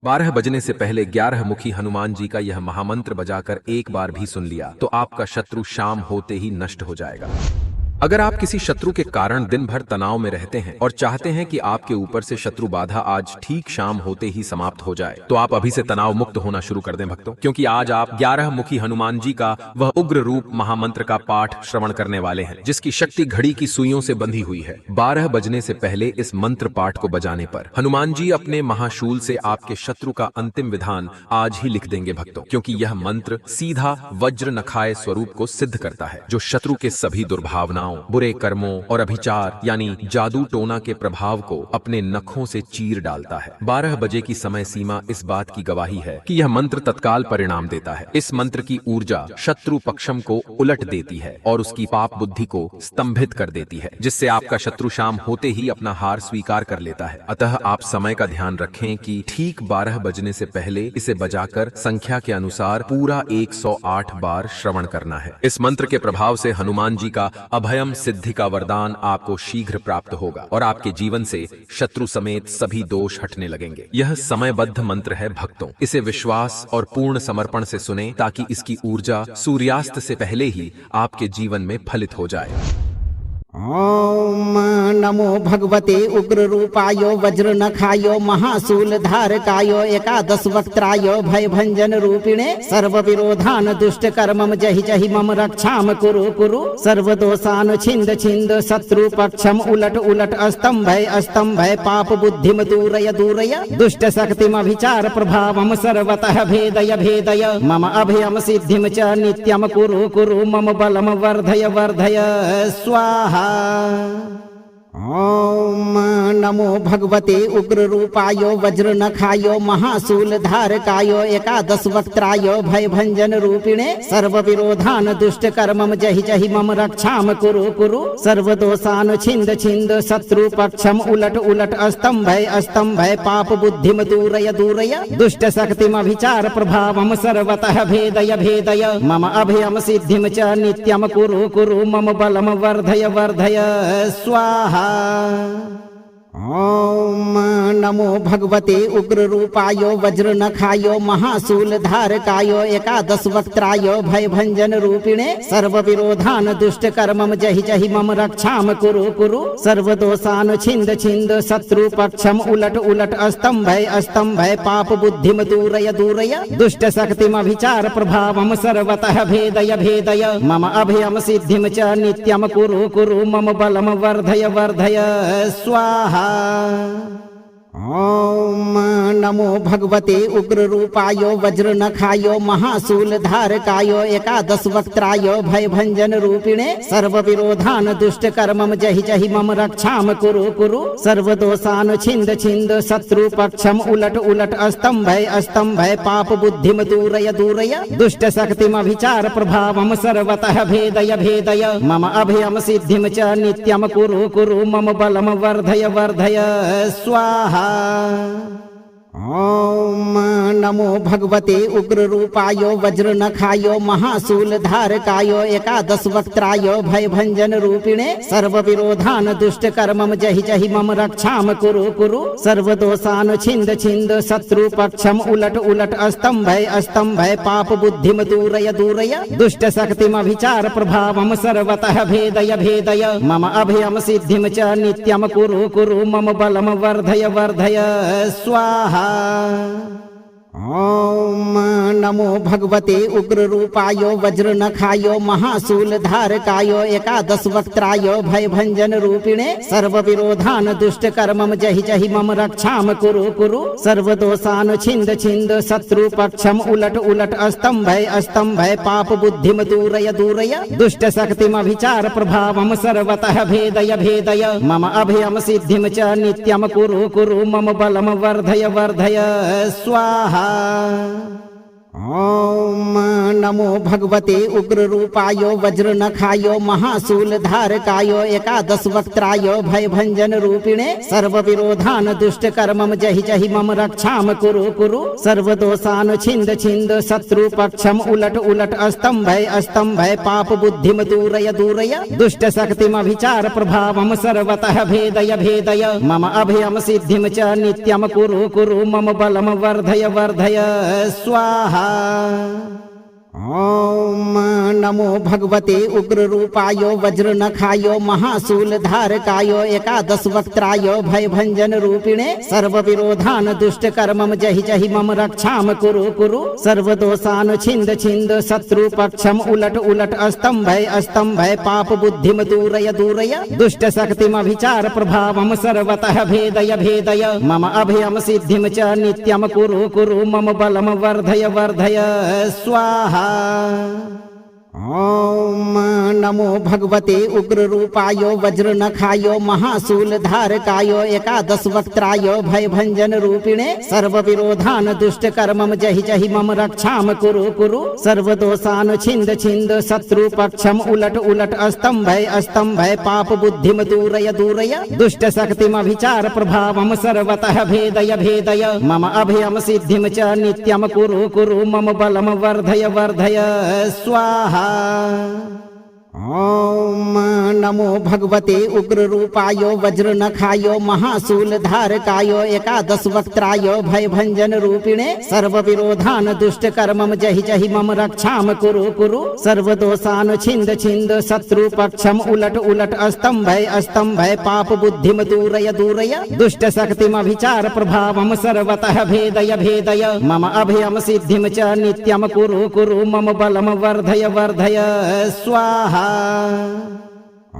12 बजने से पहले 11 मुखी हनुमान जी का यह महामंत्र बजाकर एक बार भी सुन लिया तो आपका शत्रु शाम होते ही नष्ट हो जाएगा। अगर आप किसी शत्रु के कारण दिन भर तनाव में रहते हैं और चाहते हैं कि आपके ऊपर से शत्रु बाधा आज ठीक शाम होते ही समाप्त हो जाए, तो आप अभी से तनाव मुक्त होना शुरू कर दें भक्तों, क्योंकि आज आप 11 मुखी हनुमान जी का वह उग्र रूप महामंत्र का पाठ श्रवण करने वाले हैं, जिसकी शक्ति घड़ी की सुइयों से बंधी हुई है। 12 बजने से पहले इस मंत्र पाठ को बजाने पर हनुमान जी अपने महाशूल से आपके शत्रु का अंतिम विधान आज ही लिख देंगे भक्तों, क्योंकि यह मंत्र सीधा वज्र नखाए स्वरूप को सिद्ध करता है, जो शत्रु के सभी दुर्भावनाओं, बुरे कर्मों और अभिचार यानी जादू टोना के प्रभाव को अपने नखों से चीर डालता है। 12 बजे की समय सीमा इस बात की गवाही है कि यह मंत्र तत्काल परिणाम देता है। इस मंत्र की ऊर्जा शत्रु पक्षम को उलट देती है और उसकी पाप बुद्धि को स्तंभित कर देती है, जिससे आपका शत्रु शाम होते ही अपना हार स्वीकार कर लेता है। अतः आप समय का ध्यान रखें कि ठीक 12 बजने से पहले इसे बजाकर संख्या के अनुसार पूरा 108 बार श्रवण करना है। इस मंत्र के प्रभाव से हनुमान जी का अभयम सिद्धि का वरदान आपको शीघ्र प्राप्त होगा और आपके जीवन से शत्रु समेत सभी दोष हटने लगेंगे। यह समयबद्ध मंत्र है भक्तों, इसे विश्वास और पूर्ण समर्पण से सुने ताकि इसकी ऊर्जा सूर्यास्त से पहले ही आपके जीवन में फलित हो जाए। ओम नमो भगवते उग्र रूपाय वज्र नखाय महाशूल धारकाय एकादश वक्त्राय भय भंजन रूपिणे सर्व विरोधान दुष्ट कर्मम जहि जहि मम रक्षाम कुरु कुरु सर्व दोषान छिंद छिंद शत्रु पक्षम उलट उलट अस्तंभय पाप बुद्धिम दूरय दूरय दुष्ट शक्तिम अभिचार प्रभावम सर्वतः भेदय भेदय मम अभयम सिद्धिम च नित्यम कुरु कुरु मम बलम वर्धय वर्धय स्वाहा। ओम नमो भगवते उग्र रूपाय वज्र नखाय महाशूल धारकाय एकादश वक्त्राय भय भंजन रूपिणे सर्व विरोधान दुष्ट कर्मम जहि जहि मम रक्षाम कुरु कुरु सर्व दोषान छिंद छिंद शत्रु पक्षम उलट उलट अस्तंभय पाप बुद्धिम दूरय दूरय दुष्ट शक्तिम अभिचार प्रभावम सर्वतः भेदय भेदय मम अभयम सिद्धिम च नित्यम कुरु कुरु मम बलम वर्धय वर्धय स्वाहा। ओम नमो भगवते उग्र रूपाय वज्र नखाय महाशूल धारकाय एकादश वक्त्राय भय भंजन रूपिणे सर्व विरोधान दुष्ट कर्मम जहि जहि मम रक्षाम कुरु कुरु सर्व दोषान छिंद छिंद शत्रु पक्षम उलट उलट अस्तंभय पाप बुद्धिम दूरय दूरय दुष्ट शक्तिम अभिचार प्रभावम सर्वतः भेदय भेदय मम अभयम सिद्धिम च नित्यम कुरु कुरु मम बलम वर्धय वर्धय स्वाहा। ओम नमो भगवते उग्र रूपाय वज्र नखाय महाशूल धारकाय एकादश वक्त्राय भय भंजन रूपिणे सर्व विरोधान दुष्ट कर्मम जहि जहि मम रक्षाम कुरु कुरु सर्व दोषान छिंद छिंद शत्रु पक्षम उलट उलट अस्तंभय पाप बुद्धिम दूरय दूरय दुष्ट शक्तिम अभिचार प्रभावम सर्वतः भेदय भेदय मम अभयम सिद्धिम च नित्यम कुरु कुरु मम बलम वर्धय वर्धय स्वाहा। ओम नमो भगवते उग्र रूपाय वज्र नखाय महाशूल धारकाय एकादश वक्त्राय भय भंजन रूपिणे सर्व विरोधान दुष्ट कर्मम जहि जहि मम रक्षाम कुरु कुरु सर्व दोषान छिंद छिंद शत्रु पक्षम उलट उलट अस्तंभय पाप बुद्धिम दूरय दूरय दुष्ट शक्तिम अभिचार प्रभावम सर्वतः भेदय भेदय मम अभयम सिद्धिम च नित्यम कुरु कुरु मम बलम वर्धय वर्धय स्वाहा। ओम नमो भगवते उग्र रूपाय वज्र नखाय महाशूल धारकाय एकादश वक्त्राय भय भंजन रूपिणे सर्व विरोधान दुष्ट कर्मम जहि जहि मम रक्षाम कुरु कुरु सर्व दोषान छिंद छिंद शत्रु पक्षम उलट उलट अस्तंभय पाप बुद्धिम दूरय दूरय दुष्ट शक्तिम अभिचार प्रभावम सर्वतः भेदय भेदय मम अभयम सिद्धिम च नित्यम कुरु कुरु मम बलम वर्धय वर्धय स्वाहा। ॐ नमो भगवते उग्ररूपाय वज्रनखाय महाशूलधारकाय एकादशवक्त्राय भयभञ्जन रूपिणे सर्वविरोधान् दुष्टकर्मं जहि जहि मम रक्षां कुरु कुरु सर्वदोषान् छिन्द छिन्द शत्रुपक्षम् उलट उलट अस्तम्भय पाप बुद्धिं दूरय दूरय दुष्टशक्तिमभिचार प्रभावं सर्वतः भेदय भेदय मम अभयं सिद्धिं च नित्यं कुरु कुरु मम बलं वर्धय वर्धय स्वाहा। ॐ नमो भगवते उग्ररूपाय वज्रनखाय महाशूलधारकाय एकादशवक्त्राय भयभञ्जन रूपिणे सर्वविरोधान् दुष्टकर्मं जहि जहि मम रक्षां कुरु कुरु सर्वदोषान् छिन्द छिन्द शत्रुपक्षम् उलट उलट अस्तम्भय पाप बुद्धिं दूरय दूरय दुष्टशक्तिमभिचार प्रभावं सर्वतः भेदय भेदय मम अभयं सिद्धिं च नित्यं कुरु कुरु मम बलं वर्धय वर्धय स्वाहा। ॐ नमो भगवते उग्ररूपाय वज्रनखाय महाशूलधारकाय एकादशवक्त्राय भयभञ्जन रूपिणे सर्वविरोधान् दुष्टकर्मं जहि जहि मम रक्षां कुरु कुरु सर्वदोषान् छिन्द छिन्द शत्रुपक्षम् उलट उलट अस्तम्भय पाप बुद्धिं दूरय दूरय दुष्टशक्तिमभिचार प्रभावं सर्वतः भेदय भेदय मम अभयं सिद्धिं च नित्यं कुरु कुरु मम बलं वर्धय वर्धय स्वाहा। ॐ नमो भगवते उग्ररूपाय वज्रनखाय महाशूलधारकाय एकादशवक्त्राय भयभञ्जन रूपिणे सर्वविरोधान् दुष्टकर्मं जहि जहि मम रक्षां कुरु कुरु सर्वदोषान् छिन्द छिन्द शत्रुपक्षम् उलट उलट अस्तम्भय पाप बुद्धिं दूरय दूरय दुष्टशक्तिमभिचार प्रभावं सर्वतः भेदय भेदय मम अभयं सिद्धिं च नित्यं कुरु कुरु मम बलं वर्धय वर्धय स्वाहा।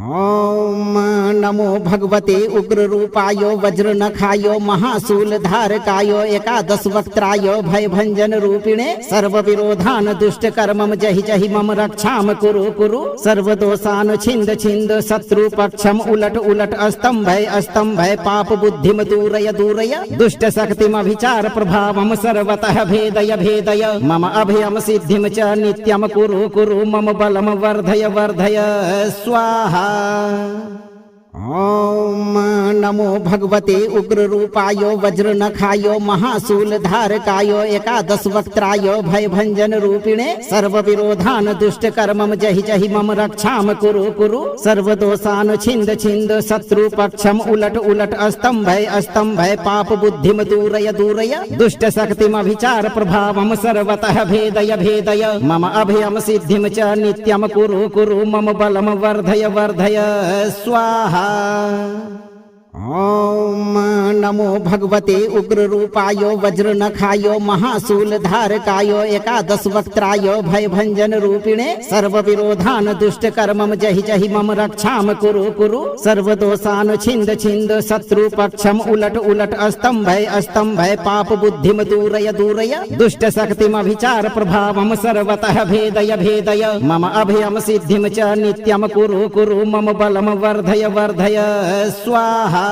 ॐ नमो भगवते उग्ररूपाय वज्रनखाय महाशूलधारकाय एकादशवक्त्राय भयभञ्जन रूपिणे सर्वविरोधान् दुष्टकर्मं जहि जहि मम रक्षां कुरु कुरु सर्वदोषान् छिन्द छिन्द शत्रुपक्षम् उलट उलट अस्तम्भय पाप बुद्धिं दूरय दूरय दुष्टशक्तिमभिचार प्रभावं सर्वतः भेदय भेदय मम अभयं सिद्धिं च नित्यं कुरु कुरु मम बलं वर्धय वर्धय स्वाहा। ॐ नमो भगवते उग्ररूपाय वज्रनखाय महाशूलधारकाय एकादशवक्त्राय भयभञ्जन रूपिणे सर्वविरोधान् दुष्टकर्मं जहि जहि मम रक्षां कुरु कुरु सर्वदोषान् छिन्द छिन्द शत्रुपक्षम् उलट उलट अस्तम्भय पाप बुद्धिं दूरय दूरय दुष्टशक्तिमभिचार प्रभावं सर्वतः भेदय भेदय मम अभयं सिद्धिं च नित्यं कुरु कुरु मम बलं वर्धय वर्धय स्वाहा। ॐ नमो भगवते उग्ररूपाय वज्रनखाय महाशूलधारकाय एकादशवक्त्राय भयभञ्जन रूपिणे सर्वविरोधान् दुष्टकर्मं जहि जहि मम रक्षां कुरु कुरु सर्वदोषान् छिन्द छिन्द शत्रुपक्षम् उलट उलट अस्तम्भय पाप बुद्धिं दूरय दूरय दुष्टशक्तिमभिचार प्रभावं सर्वतः भेदय भेदय मम अभयं सिद्धिं च नित्यं कुरु कुरु मम बलं वर्धय वर्धय स्वाहा।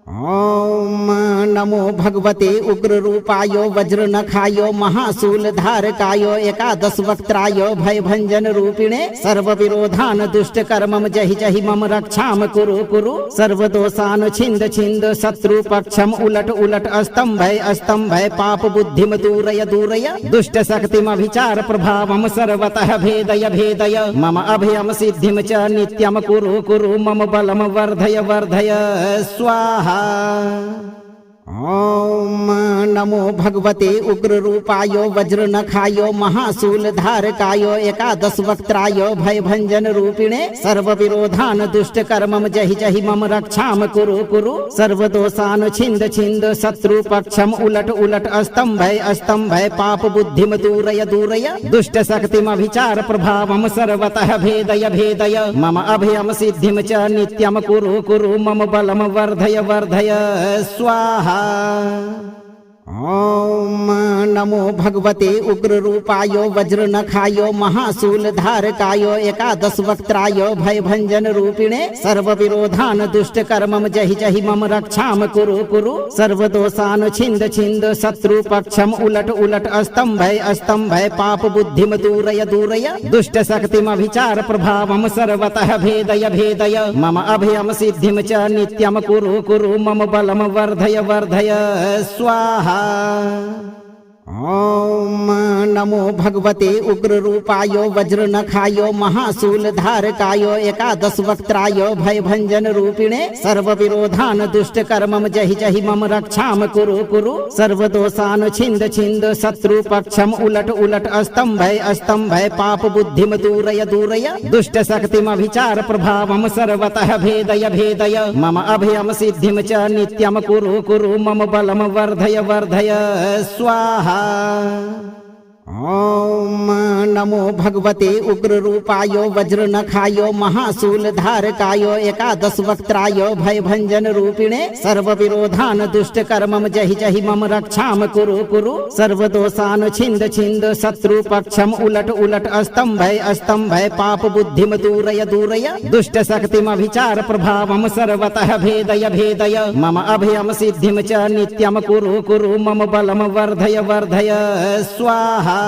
ॐ नमो भगवते उग्ररूपाय वज्रनखाय महाशूलधारकाय एकादशवक्त्राय भयभञ्जन रूपिणे सर्वविरोधान् दुष्टकर्मं जहि जहि मम रक्षां कुरु कुरु सर्वदोषान् छिन्द छिन्द शत्रुपक्षम् उलट उलट अस्तम्भय पाप बुद्धिं दूरय दूरय दुष्टशक्तिमभिचार प्रभावं सर्वतः भेदय भेदय मम अभयं सिद्धिं च नित्यं कुरु कुरु मम बलं वर्धय वर्धय स्वाहा। ॐ नमो भगवते उग्ररूपाय वज्रनखाय महाशूलधारकाय एकादशवक्त्राय भयभञ्जन रूपिणे सर्वविरोधान् दुष्टकर्मं जहि जहि मम रक्षां कुरु कुरु सर्वदोषान् छिन्द छिन्द शत्रुपक्षम् उलट उलट अस्तम्भय पाप बुद्धिं दूरय दूरय दुष्टशक्तिमभिचार प्रभावं सर्वतः भेदय भेदय मम अभयं सिद्धिं च नित्यं कुरु कुरु मम बलं वर्धय वर्धय स्वाहा। ॐ नमो भगवते उग्ररूपाय वज्रनखाय महाशूलधारकाय एकादश वक्त्राय भयभञ्जन रूपिणे सर्वविरोधान् दुष्टकर्मं जहि जहि मम रक्षां कुरु कुरु सर्वदोषान् छिन्द छिन्द शत्रुपक्षम् उलट उलट अस्तम्भय पाप बुद्धिं दूरय दूरय दुष्टशक्तिमभिचार प्रभावं सर्वतः भेदय भेदय मम अभयं सिद्धिं च नित्यं कुरु कुरु मम बलं वर्धय वर्धय स्वाहा। ओम नमो भगवते उग्ररूपाय वज्रनखाय महाशूलधारकाय एकादश वक्त्राय भयभञ्जन रूपिणे सर्वविरोधान् दुष्टकर्मं जहि जहि मम रक्षां कुरु कुरु सर्वदोषान् छिन्द छिन्द शत्रुपक्षम् उलट उलट अस्तम्भय पाप बुद्धिं दूरय दूरय दुष्टशक्तिमभिचार प्रभावं सर्वतः भेदय भेदय मम अभयं सिद्धिं च नित्यं कुरु कुरु मम बलं वर्धय वर्धय स्वाहा। ओम नमो भगवते उग्ररूपाय वज्रनखाय महाशूलधारकाय एकादश वक्त्राय भयभञ्जन रूपिणे सर्वविरोधान् दुष्टकर्मं जहि जहि मम रक्षां कुरु कुरु सर्वदोषान् छिन्द छिन्द शत्रुपक्षम् उलट उलट अस्तम्भय पाप बुद्धिं दूरय दूरय दुष्टशक्तिमभिचार प्रभावं सर्वतः भेदय भेदय मम अभयं सिद्धिं च नित्यं कुरु कुरु मम बलं वर्धय वर्धय स्वाहा।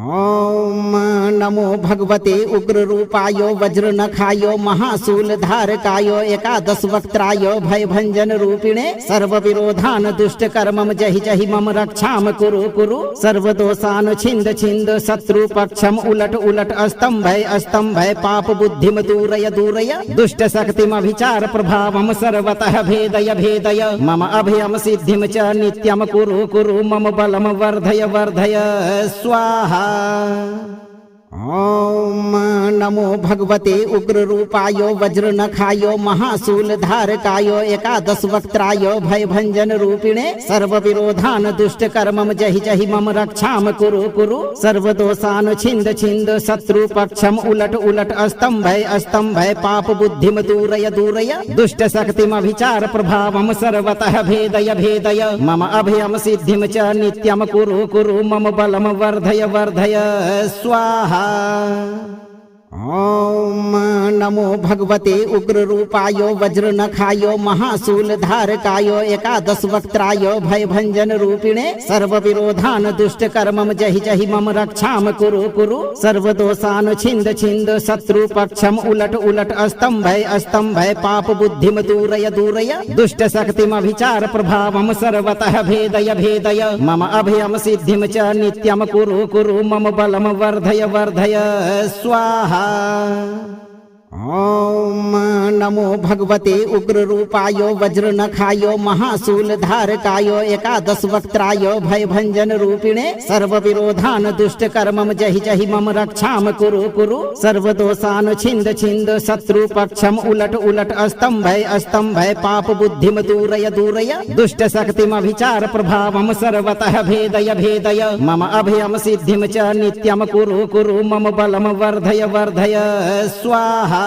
ओम नमो भगवते उग्ररूपाय वज्रनखाय महाशूलधारकाय एकादश वक्त्राय भयभञ्जन रूपिणे सर्वविरोधान् दुष्टकर्मं जहि जहि मम रक्षां कुरु कुरु सर्वदोषान् छिन्द छिन्द शत्रुपक्षम् उलट उलट अस्तम्भय पाप बुद्धिं दूरय दूरय दुष्टशक्तिमभिचार प्रभावं सर्वतः भेदय भेदय मम अभयं सिद्धिं च नित्यं कुरु कुरु मम बलं वर्धय वर्धय स्वाहा। ओम नमो भगवते उग्ररूपाय वज्रनखाय महाशूलधारकाय एकादश वक्त्राय भयभञ्जन रूपिणे सर्वविरोधान् दुष्टकर्मं जहि जहि मम रक्षां कुरु कुरु सर्वदोषान् छिन्द छिन्द शत्रुपक्षम् उलट उलट अस्तम्भय पाप बुद्धिं दूरय दूरय दुष्टशक्तिमभिचार प्रभावं सर्वतः भेदय भेदय मम अभयं सिद्धिं च नित्यं कुरु कुरु मम बलं वर्धय वर्धय स्वाहा। ओम नमो भगवते उग्ररूपाय वज्रनखाय महाशूलधारकाय एकादश वक्त्राय भयभञ्जन रूपिणे सर्वविरोधान् दुष्टकर्मं जहि जहि मम रक्षां कुरु कुरु सर्वदोषान् छिन्द छिन्द शत्रुपक्षम् उलट उलट अस्तम्भय पाप बुद्धिं दूरय दूरय दुष्टशक्तिमभिचार प्रभावं सर्वतः भेदय भेदय मम अभयं सिद्धिं च नित्यं कुरु कुरु मम बलं वर्धय वर्धय स्वाहा। ओम नमो भगवते उग्ररूपाय वज्रनखाय महाशूलधारकाय एकादश वक्त्राय भयभञ्जन रूपिणे सर्वविरोधान् दुष्टकर्मं जहि जहि मम रक्षां कुरु कुरु सर्वदोषान् छिन्द छिन्द शत्रुपक्षम् उलट उलट अस्तम्भय पाप बुद्धिं दूरय दूरय दुष्टशक्तिमभिचार प्रभावं सर्वतः भेदय भेदय मम अभयं सिद्धिं च नित्यं कुरु कुरु मम बलं वर्धय वर्धय स्वाहा।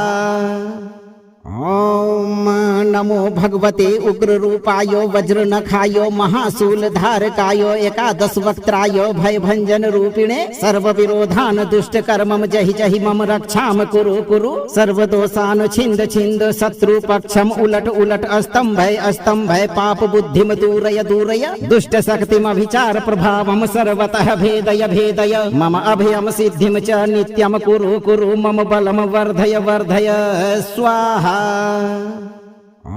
ओम नमो भगवते उग्ररूपाय वज्रनखाय महाशूलधारकाय एकादश वक्त्राय भयभञ्जन रूपिणे सर्वविरोधान् दुष्टकर्मं जहि जहि मम रक्षां कुरु कुरु सर्वदोषान् छिन्द छिन्द शत्रुपक्षम् उलट उलट अस्तम्भय पाप बुद्धिं दूरय दूरय दुष्टशक्तिमभिचार प्रभावं सर्वतः भेदय भेदय मम अभयं सिद्धिं च नित्यं कुरु कुरु मम बलं वर्धय वर्धय स्वाहा।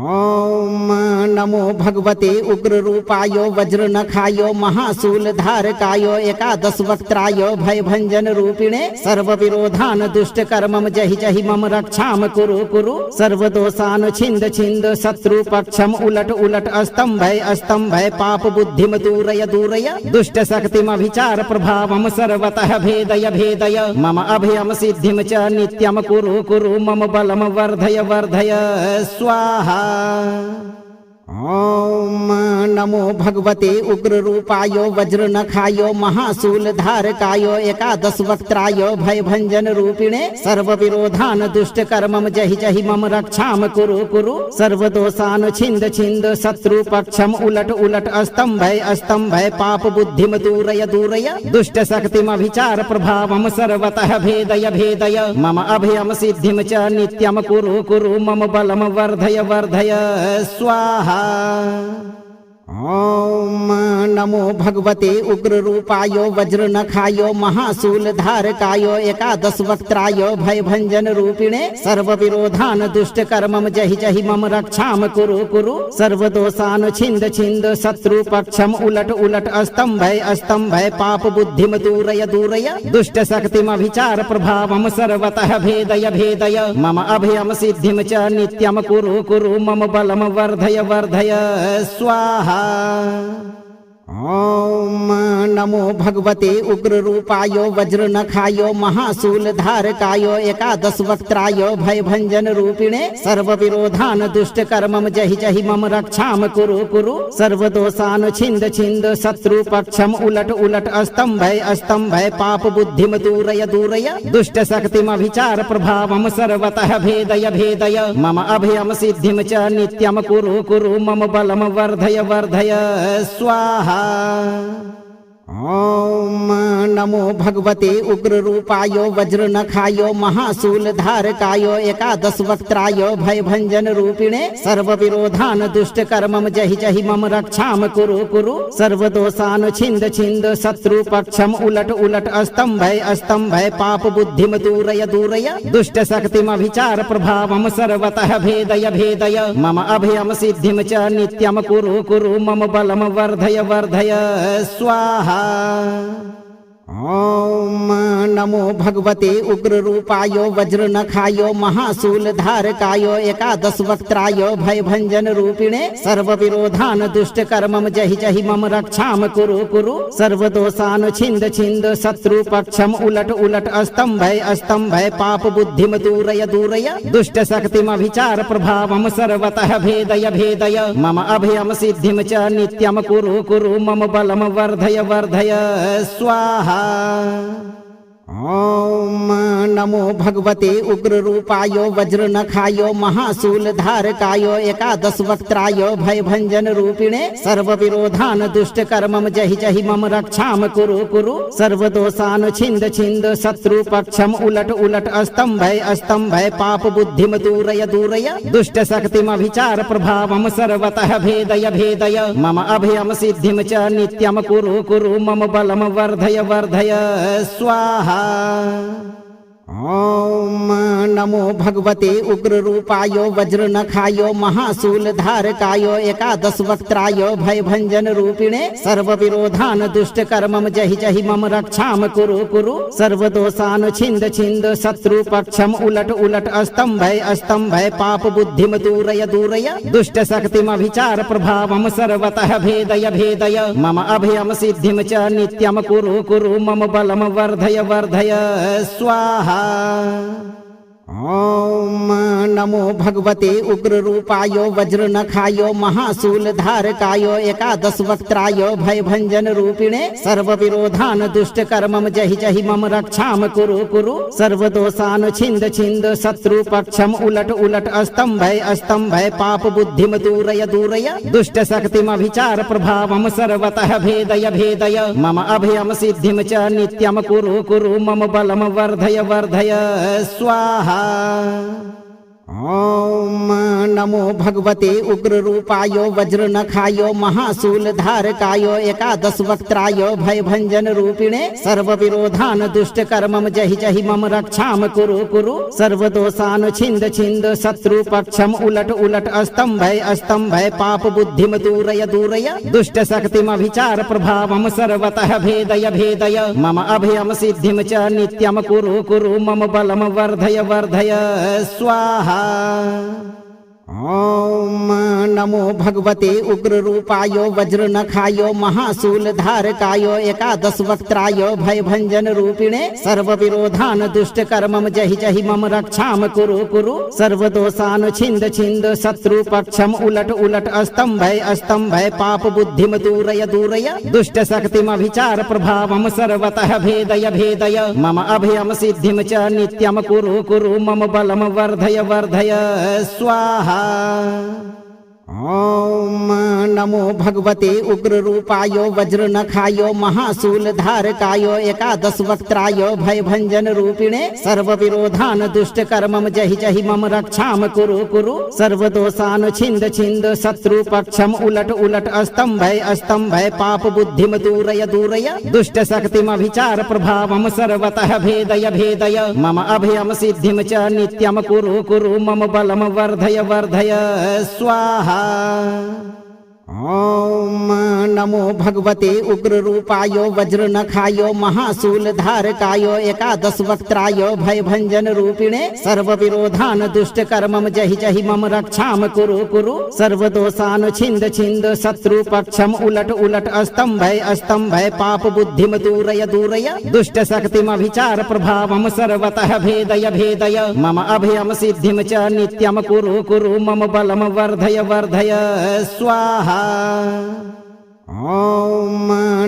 ओम नमो भगवते उग्ररूपाय वज्रनखाय महाशूलधारकाय एकादश वक्त्राय भयभञ्जन रूपिणे सर्वविरोधान् दुष्टकर्मं जहि जहि मम रक्षां कुरु कुरु सर्वदोषान् छिन्द छिन्द शत्रुपक्षम् उलट उलट अस्तम्भय पाप बुद्धिं दूरय दूरय दुष्टशक्तिमभिचार प्रभावं सर्वतः भेदय भेदय मम अभयं सिद्धिं च नित्यं कुरु कुरु मम बलं वर्धय वर्धय स्वाहा। ॐ नमो भगवते उग्ररूपाय वज्रनखाय महाशूलधारकाय एकादशवक्त्राय भयभञ्जन रूपिणे सर्वविरोधान् दुष्टकर्मं जहि जहि मम रक्षां कुरु कुरु सर्वदोषान् छिन्द छिन्द शत्रुपक्षम् उलट उलट अस्तम्भय पाप बुद्धिं दूरय दूरय दुष्टशक्तिमभिचार प्रभावं सर्वतः भेदय भेदय मम अभयं सिद्धिं च नित्यं कुरु कुरु मम बलं वर्धय वर्धय स्वाहा। ॐ नमो भगवते उग्ररूपाय वज्रनखाय महाशूलधारकाय एकादशवक्त्राय भयभञ्जन रूपिणे सर्वविरोधान् दुष्टकर्मं जहि जहि मम रक्षां कुरु कुरु सर्वदोषान् छिन्द छिन्द शत्रुपक्षम् उलट उलट अस्तम्भय पाप बुद्धिं दूरय दूरय दुष्टशक्तिमभिचार प्रभावं सर्वतः भेदय भेदय मम अभयं सिद्धिं च नित्यं कुरु कुरु मम बलं वर्धय वर्धय स्वाहा। ॐ नमो भगवते उग्ररूपाय वज्रनखाय महाशूलधारकाय एकादशवक्त्राय भयभञ्जन रूपिणे सर्वविरोधान् दुष्टकर्मं जहि जहि मम रक्षां कुरु कुरु सर्वदोषान् छिन्द छिन्द शत्रुपक्षम् उलट उलट अस्तम्भय पाप बुद्धिं दूरय दूरय दुष्टशक्तिमभिचार प्रभावं सर्वतः भेदय भेदय मम अभयं सिद्धिं च नित्यं कुरु कुरु मम बलं वर्धय वर्धय स्वाहा। ॐ नमो भगवते उग्ररूपाय वज्रनखाय महाशूलधारकाय एकादशवक्त्राय भयभञ्जन रूपिणे सर्वविरोधान् दुष्टकर्मं जहि जहि मम रक्षां कुरु कुरु सर्वदोषान् छिन्द छिन्द शत्रुपक्षम् उलट उलट अस्तम्भय पाप बुद्धिं दूरय दूरय दुष्टशक्तिमभिचार प्रभावं सर्वतः भेदय भेदय मम अभयं सिद्धिं च नित्यं कुरु कुरु मम बलं वर्धय वर्धय स्वाहा। ॐ नमो भगवते उग्ररूपाय वज्रनखाय महाशूलधारकाय एकादशवक्त्राय भयभञ्जन रूपिणे सर्वविरोधान् दुष्टकर्मं जहि जहि मम रक्षां कुरु कुरु सर्वदोषान् छिन्द छिन्द शत्रुपक्षम् उलट उलट अस्तम्भय पाप बुद्धिं दूरय दूरय दुष्टशक्तिमभिचार प्रभावं सर्वतः भेदय भेदय मम अभयं सिद्धिं च नित्यं कुरु कुरु मम बलं वर्धय वर्धय स्वाहा। ॐ नमो भगवते उग्ररूपाय वज्रनखाय महाशूलधारकाय एकादशवक्त्राय भयभञ्जन रूपिणे सर्वविरोधान् दुष्टकर्मं जहि जहि मम रक्षां कुरु कुरु सर्वदोषान् छिन्द छिन्द शत्रुपक्षम् उलट उलट अस्तम्भय पाप बुद्धिं दूरय दूरय दुष्टशक्तिमभिचार प्रभावं सर्वतः भेदय भेदय मम अभयं सिद्धिं च नित्यं कुरु कुरु मम बलं वर्धय वर्धय स्वाहा। ॐ नमो भगवते उग्ररूपाय वज्रनखाय महाशूलधारकाय एकादशवक्त्राय भयभञ्जन रूपिणे सर्वविरोधान् दुष्टकर्मं जहि जहि मम रक्षां कुरु कुरु सर्वदोषान् छिन्द छिन्द शत्रुपक्षम् उलट उलट अस्तम्भय पाप बुद्धिं दूरय दूरय दुष्टशक्तिमभिचार प्रभावं सर्वतः भेदय भेदय मम अभयं सिद्धिं च नित्यं कुरु कुरु मम बलं वर्धय वर्धय स्वाहा। ॐ नमो भगवते उग्ररूपाय वज्रनखाय महाशूलधारकाय एकादशवक्त्राय भयभञ्जन रूपिणे सर्वविरोधान् दुष्टकर्मं जहि जहि मम रक्षां कुरु कुरु सर्वदोषान् छिन्द छिन्द शत्रुपक्षम् उलट उलट अस्तम्भय पाप बुद्धिं दूरय दूरय दुष्टशक्तिमभिचार प्रभावं सर्वतः भेदय भेदय मम अभयं सिद्धिं च नित्यं कुरु कुरु मम बलं वर्धय वर्धय स्वाहा। ॐ नमो भगवते उग्ररूपाय वज्रनखाय महाशूलधारकाय एकादशवक्त्राय भयभञ्जन रूपिणे सर्वविरोधान् दुष्टकर्मं जहि जहि मम रक्षां कुरु कुरु सर्वदोषान् छिन्द छिन्द शत्रुपक्षम् उलट उलट अस्तम्भय पाप बुद्धिं दूरय दूरय दुष्टशक्तिमभिचार प्रभावं सर्वतः भेदय भेदय मम अभयं सिद्धिं च नित्यं कुरु कुरु मम बलं वर्धय वर्धय स्वाहा। ॐ नमो भगवते उग्ररूपाय वज्रनखाय महाशूलधारकाय एकादशवक्त्राय भयभञ्जन रूपिणे सर्वविरोधान् दुष्टकर्मं जहि जहि मम रक्षां कुरु कुरु सर्वदोषान् छिन्द छिन्द शत्रुपक्षम् उलट उलट अस्तम्भय पाप बुद्धिं दूरय दूरय दुष्टशक्तिमभिचार प्रभावं सर्वतः भेदय भेदय मम अभयं सिद्धिं च नित्यं कुरु कुरु मम बलं वर्धय वर्धय स्वाहा। ॐ नमो भगवते उग्ररूपाय वज्रनखाय महाशूलधारकाय एकादशवक्त्राय भयभञ्जन रूपिणे सर्वविरोधान् दुष्टकर्मं जहि जहि मम रक्षां कुरु कुरु सर्वदोषान् छिन्द छिन्द शत्रुपक्षम् उलट उलट अस्तम्भय पाप बुद्धिं दूरय दूरय दुष्टशक्तिमभिचार प्रभावं सर्वतः भेदय भेदय मम अभयं सिद्धिं च नित्यं कुरु कुरु मम बलं वर्धय वर्धय स्वाहा। ॐ नमो भगवते उग्ररूपाय वज्रनखाय महाशूलधारकाय एकादशवक्त्राय भयभञ्जन रूपिणे सर्वविरोधान् दुष्टकर्मं जहि जहि मम रक्षां कुरु कुरु सर्वदोषान् छिन्द छिन्द शत्रुपक्षम् उलट उलट अस्तम्भय पाप बुद्धिं दूरय दूरय दुष्टशक्तिमभिचार प्रभावं सर्वतः भेदय भेदय मम अभयं सिद्धिं च नित्यं कुरु कुरु मम बलं वर्धय वर्धय स्वाहा। ॐ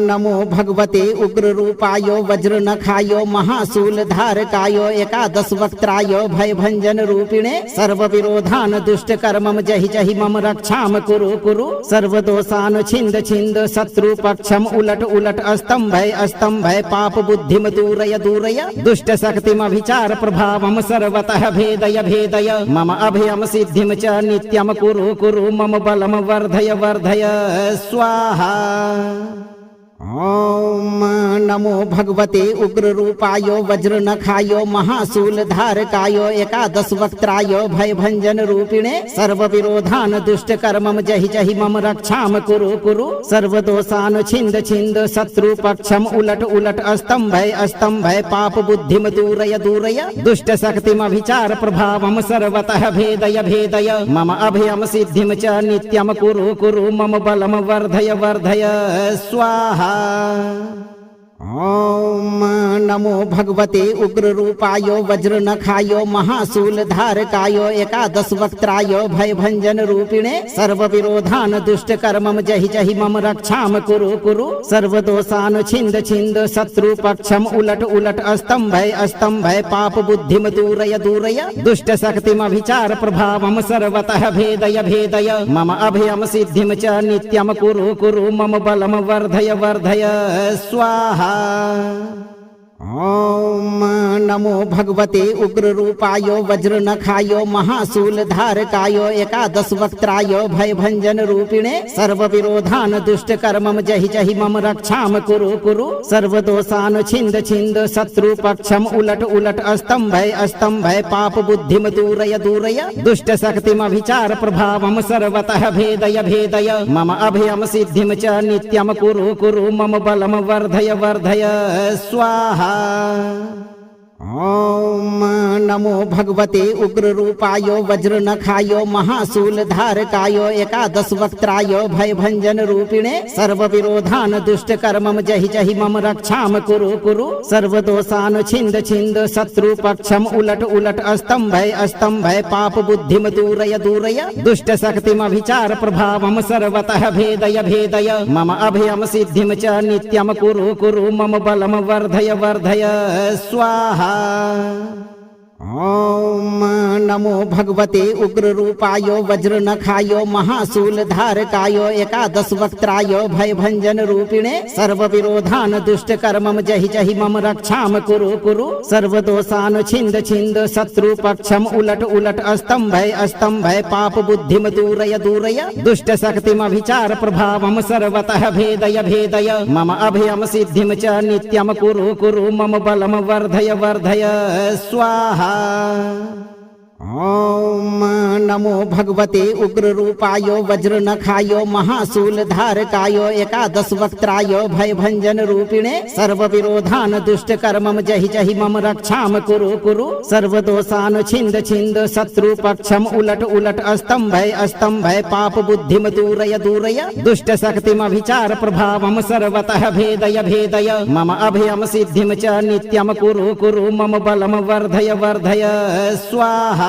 नमो भगवते उग्ररूपाय वज्रनखाय महाशूलधारकाय एकादशवक्त्राय भयभञ्जन रूपिणे सर्वविरोधान् दुष्टकर्मं जहि जहि मम रक्षां कुरु कुरु सर्वदोषान् छिन्द छिन्द शत्रुपक्षम् उलट उलट अस्तम्भय पाप बुद्धिं दूरय दूरय दुष्टशक्तिमभिचार प्रभावं सर्वतः भेदय भेदय मम अभयं सिद्धिं च नित्यं कुरु कुरु मम बलं वर्धय वर्धय स्वाहा। ॐ नमो भगवते उग्ररूपाय वज्रनखाय महाशूलधारकाय एकादशवक्त्राय भयभञ्जन रूपिणे सर्वविरोधान् दुष्टकर्मं जहि जहि मम रक्षां कुरु कुरु सर्वदोषान् छिन्द छिन्द शत्रुपक्षम् उलट उलट अस्तम्भय पाप बुद्धिं दूरय दूरय दुष्टशक्तिमभिचार प्रभावं सर्वतः भेदय भेदय मम अभयं सिद्धिं च नित्यं कुरु कुरु मम बलं वर्धय वर्धय स्वाहा। ॐ नमो भगवते उग्ररूपाय वज्रनखाय महाशूलधारकाय एकादशवक्त्राय भयभञ्जन रूपिणे सर्वविरोधान् दुष्टकर्मं जहि जहि मम रक्षां कुरु कुरु सर्वदोषान् छिन्द छिन्द शत्रुपक्षम् उलट उलट अस्तम्भय पाप बुद्धिं दूरय दूरय दुष्टशक्तिमभिचार प्रभावं सर्वतः भेदय भेदय मम अभयं सिद्धिं च नित्यं कुरु कुरु मम बलं वर्धय वर्धय स्वाहा। ॐ नमो भगवते उग्ररूपाय वज्रनखाय महाशूलधारकाय एकादशवक्त्राय भयभञ्जन रूपिणे सर्वविरोधान् दुष्टकर्मं जहि जहि मम रक्षां कुरु कुरु सर्वदोषान् छिन्द छिन्द शत्रुपक्षम् उलट उलट अस्तम्भय पाप बुद्धिं दूरय दूरय दुष्टशक्तिमभिचार प्रभावं सर्वतः भेदय भेदय मम अभयं सिद्धिं च नित्यं कुरु कुरु मम बलं वर्धय वर्धय स्वाहा। ॐ नमो भगवते उग्ररूपाय वज्रनखाय महाशूलधारकाय एकादशवक्त्राय भयभञ्जन रूपिणे सर्वविरोधान् दुष्टकर्मं जहि जहि मम रक्षां कुरु कुरु सर्वदोषान् छिन्द छिन्द शत्रुपक्षम् उलट उलट अस्तम्भय पाप बुद्धिं दूरय दूरय दुष्टशक्तिमभिचार प्रभावं सर्वतः भेदय भेदय मम अभयं सिद्धिं च नित्यं कुरु कुरु मम बलं वर्धय वर्धय स्वाहा। ॐ नमो भगवते उग्ररूपाय वज्रनखाय महाशूलधारकाय एकादशवक्त्राय भयभञ्जन रूपिणे सर्वविरोधान् दुष्टकर्मं जहि जहि मम रक्षां कुरु कुरु सर्वदोषान् छिन्द छिन्द शत्रुपक्षम् उलट उलट अस्तम्भय पाप बुद्धिं दूरय दूरय दुष्टशक्तिमभिचार प्रभावं सर्वतः भेदय भेदय मम अभयं सिद्धिं च नित्यं कुरु कुरु मम बलं वर्धय वर्धय स्वाहा। ॐ नमो भगवते उग्ररूपाय वज्रनखाय महाशूलधारकाय एकादशवक्त्राय भयभञ्जन रूपिणे सर्वविरोधान् दुष्टकर्मं जहि जहि मम रक्षां कुरु कुरु सर्वदोषान् छिन्द छिन्द शत्रुपक्षम् उलट उलट अस्तम्भय पाप बुद्धिं दूरय दूरय दुष्टशक्तिमभिचार प्रभावं सर्वतः भेदय भेदय मम अभयं सिद्धिं च नित्यं कुरु कुरु मम बलं वर्धय वर्धय स्वाहा।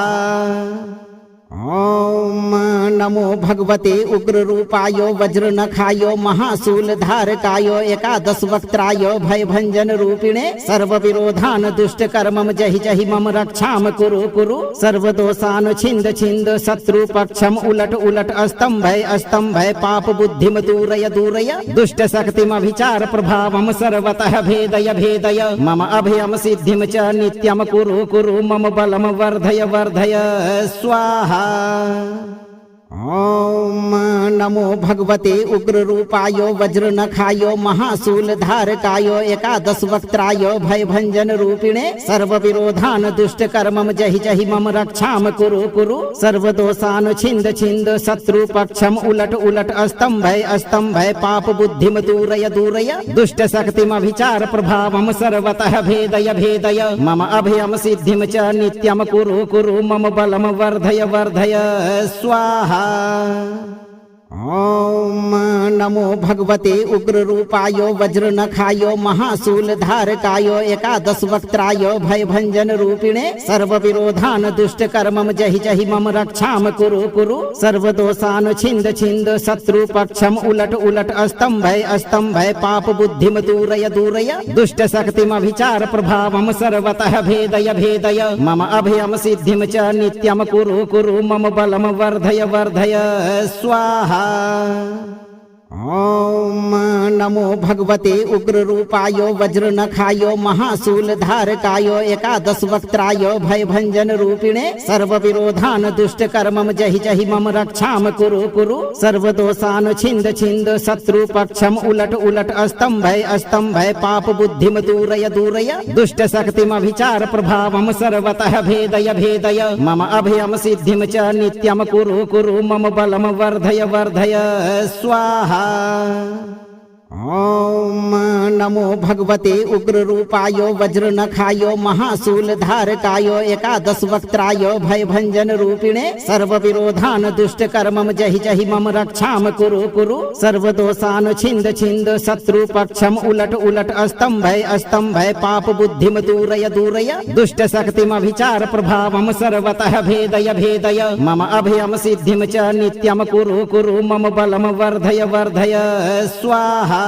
ॐ नमो भगवते उग्ररूपाय वज्रनखाय महाशूलधारकाय एकादशवक्त्राय भयभञ्जन रूपिणे सर्वविरोधान् दुष्टकर्मं जहि जहि मम रक्षां कुरु कुरु सर्वदोषान् छिन्द छिन्द शत्रुपक्षम् उलट उलट अस्तम्भय पाप बुद्धिं दूरय दूरय दुष्टशक्तिमभिचार प्रभावं सर्वतः भेदय भेदय मम अभयं सिद्धिं च नित्यं कुरु कुरु मम बलं वर्धय वर्धय स्वाहा। ॐ नमो भगवते उग्ररूपाय वज्रनखाय महाशूलधारकाय एकादशवक्त्राय भयभञ्जन रूपिणे सर्वविरोधान् दुष्टकर्मं जहि जहि मम रक्षां कुरु कुरु सर्वदोषान् छिन्द छिन्द शत्रुपक्षम् उलट उलट अस्तम्भय पाप बुद्धिं दूरय दूरय दुष्टशक्तिमभिचार प्रभावं सर्वतः भेदय भेदय मम अभयं सिद्धिं च नित्यं कुरु कुरु मम बलं वर्धय वर्धय स्वाहा। ॐ नमो भगवते उग्ररूपाय वज्रनखाय महाशूलधारकाय एकादशवक्त्राय भयभञ्जन रूपिणे सर्वविरोधान् दुष्टकर्मं जहि जहि मम रक्षां कुरु कुरु सर्वदोषान् छिन्द छिन्द शत्रुपक्षम् उलट उलट अस्तम्भय पाप बुद्धिं दूरय दूरय दुष्टशक्तिमभिचार प्रभावं सर्वतः भेदय भेदय मम अभयं सिद्धिं च नित्यं कुरु कुरु मम बलं वर्धय वर्धय स्वाहा। ॐ नमो भगवते उग्ररूपाय वज्रनखाय महाशूलधारकाय एकादशवक्त्राय भयभञ्जन रूपिणे सर्वविरोधान् दुष्टकर्मं जहि जहि मम रक्षां कुरु कुरु सर्वदोषान् छिन्द छिन्द शत्रुपक्षम् उलट उलट अस्तम्भय पाप बुद्धिं दूरय दूरय दुष्टशक्तिमभिचार प्रभावं सर्वतः भेदय भेदय मम अभयं सिद्धिं च नित्यं कुरु कुरु मम बलं वर्धय वर्धय स्वाहा। ॐ नमो भगवते उग्ररूपाय वज्रनखाय महाशूलधारकाय एकादशवक्त्राय भयभञ्जन रूपिणे सर्वविरोधान् दुष्टकर्मं जहि जहि मम रक्षां कुरु कुरु सर्वदोषान् छिन्द छिन्द शत्रुपक्षम् उलट उलट अस्तम्भय पाप बुद्धिं दूरय दूरय दुष्टशक्तिमभिचार प्रभावं सर्वतः भेदय भेदय मम अभयं सिद्धिं च नित्यं कुरु कुरु मम बलं वर्धय वर्धय स्वाहा।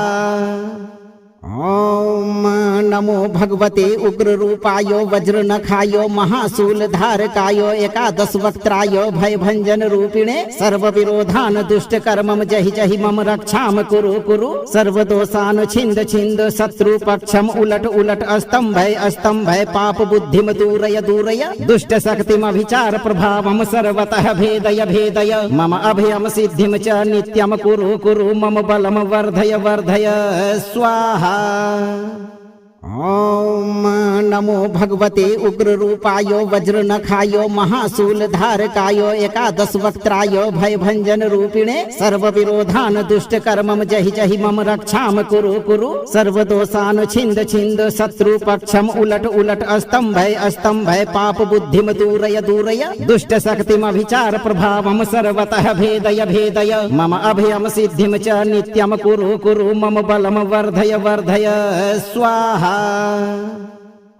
ॐ नमो भगवते उग्ररूपाय वज्रनखाय महाशूलधारकाय एकादशवक्त्राय भयभञ्जन रूपिणे सर्वविरोधान् दुष्टकर्मं जहि जहि मम रक्षां कुरु कुरु सर्वदोषान् छिन्द छिन्द शत्रुपक्षम् उलट उलट अस्तम्भय पाप बुद्धिं दूरय दूरय दुष्टशक्तिमभिचार प्रभावं सर्वतः भेदय भेदय मम अभयं सिद्धिं च नित्यं कुरु कुरु मम बलं वर्धय वर्धय स्वाहा। ॐ नमो भगवते उग्ररूपाय वज्रनखाय महाशूलधारकाय एकादशवक्त्राय भयभञ्जन रूपिणे सर्वविरोधान् दुष्टकर्मं जहि जहि मम रक्षां कुरु कुरु सर्वदोषान् छिन्द छिन्द शत्रुपक्षम् उलट उलट अस्तम्भय पाप बुद्धिं दूरय दूरय दुष्टशक्तिमभिचार प्रभावं सर्वतः भेदय भेदय मम अभयं सिद्धिं च नित्यं कुरु कुरु मम बलं वर्धय वर्धय स्वाहा।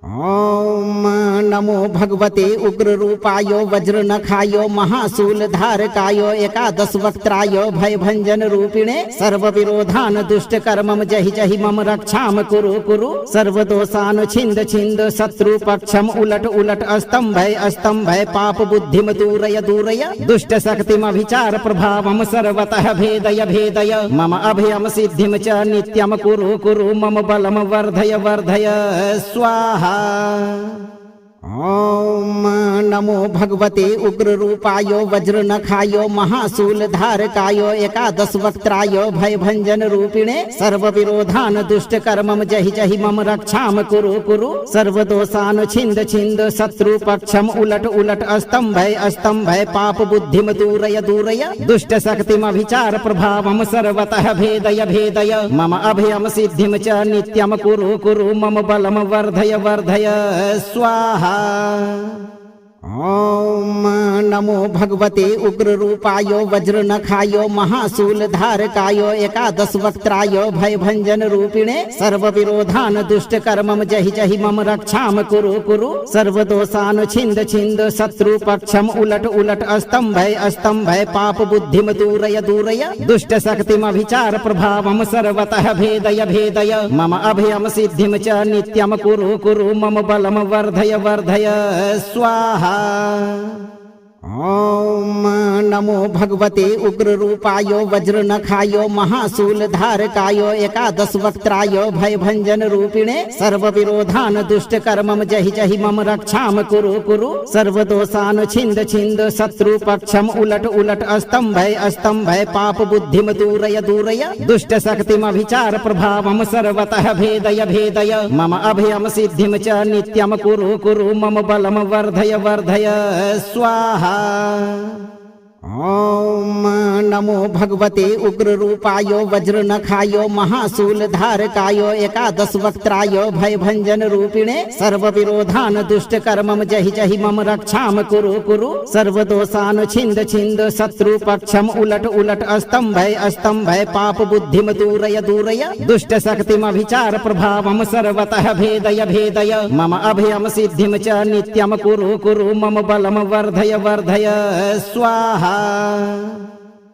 ॐ नमो भगवते उग्ररूपाय वज्रनखाय महाशूलधारकाय एकादशवक्त्राय भयभञ्जन रूपिणे सर्वविरोधान् दुष्टकर्मं जहि जहि मम रक्षां कुरु कुरु सर्वदोषान् छिन्द छिन्द शत्रुपक्षम् उलट उलट अस्तम्भय पाप बुद्धिं दूरय दूरय दुष्टशक्तिमभिचार प्रभावं सर्वतः भेदय भेदय मम अभयं सिद्धिं च नित्यं कुरु कुरु मम बलं वर्धय वर्धय स्वाहा। ॐ नमो भगवते उग्ररूपाय वज्रनखाय महाशूलधारकाय एकादशवक्त्राय भयभञ्जनरूपिणे सर्वविरोधान् दुष्टकर्मं जहि जहि मम रक्षां कुरु कुरु सर्वदोषान् छिन्द छिन्द शत्रुपक्षम् उलट उलट अस्तम्भय पाप बुद्धिं दूरय दूरय दुष्टशक्तिमभिचार प्रभावं सर्वतः भेदय भेदय मम अभयं सिद्धिं च नित्यं कुरु कुरु मम बलं वर्धय वर्धय स्वाहा। ॐ नमो भगवते उग्ररूपाय वज्रनखाय महाशूलधारकाय एकादशवक्त्राय भयभञ्जनरूपिणे सर्वविरोधान् दुष्टकर्मं जहि जहि मम रक्षां कुरु कुरु सर्वदोषान् छिन्द छिन्द शत्रुपक्षम् उलट उलट अस्तम्भय पाप बुद्धिं दूरय दूरय दुष्टशक्तिमभिचार प्रभावं सर्वतः भेदय भेदय मम अभयं सिद्धिं च नित्यं कुरु कुरु मम बलं वर्धय वर्धय स्वाहा। ॐ नमो भगवते उग्ररूपाय वज्रनखाय महाशूलधारकाय एकादशवक्त्राय भयभञ्जनरूपिणे सर्वविरोधान् दुष्टकर्मं जहि जहि मम रक्षां कुरु कुरु सर्वदोषान् छिन्द छिन्द शत्रुपक्षम् उलट उलट अस्तम्भय पाप बुद्धिं दूरय दूरय दुष्टशक्तिमभिचार प्रभावं सर्वतः भेदय भेदय मम अभयं सिद्धिं च नित्यं कुरु कुरु मम बलं वर्धय वर्धय स्वाहा। ॐ नमो भगवते उग्ररूपाय वज्रनखाय महाशूलधारकाय एकादशवक्त्राय भयभञ्जनरूपिणे सर्वविरोधान् दुष्टकर्मं जहि जहि मम रक्षां कुरु कुरु सर्वदोषान् छिन्द छिन्द शत्रुपक्षम् उलट उलट अस्तम्भय पाप बुद्धिं दूरय दूरय दुष्टशक्तिमभिचार प्रभावं सर्वतः भेदय भेदय मम अभयं सिद्धिं च नित्यं कुरु कुरु मम बलं वर्धय वर्धय स्वाहा।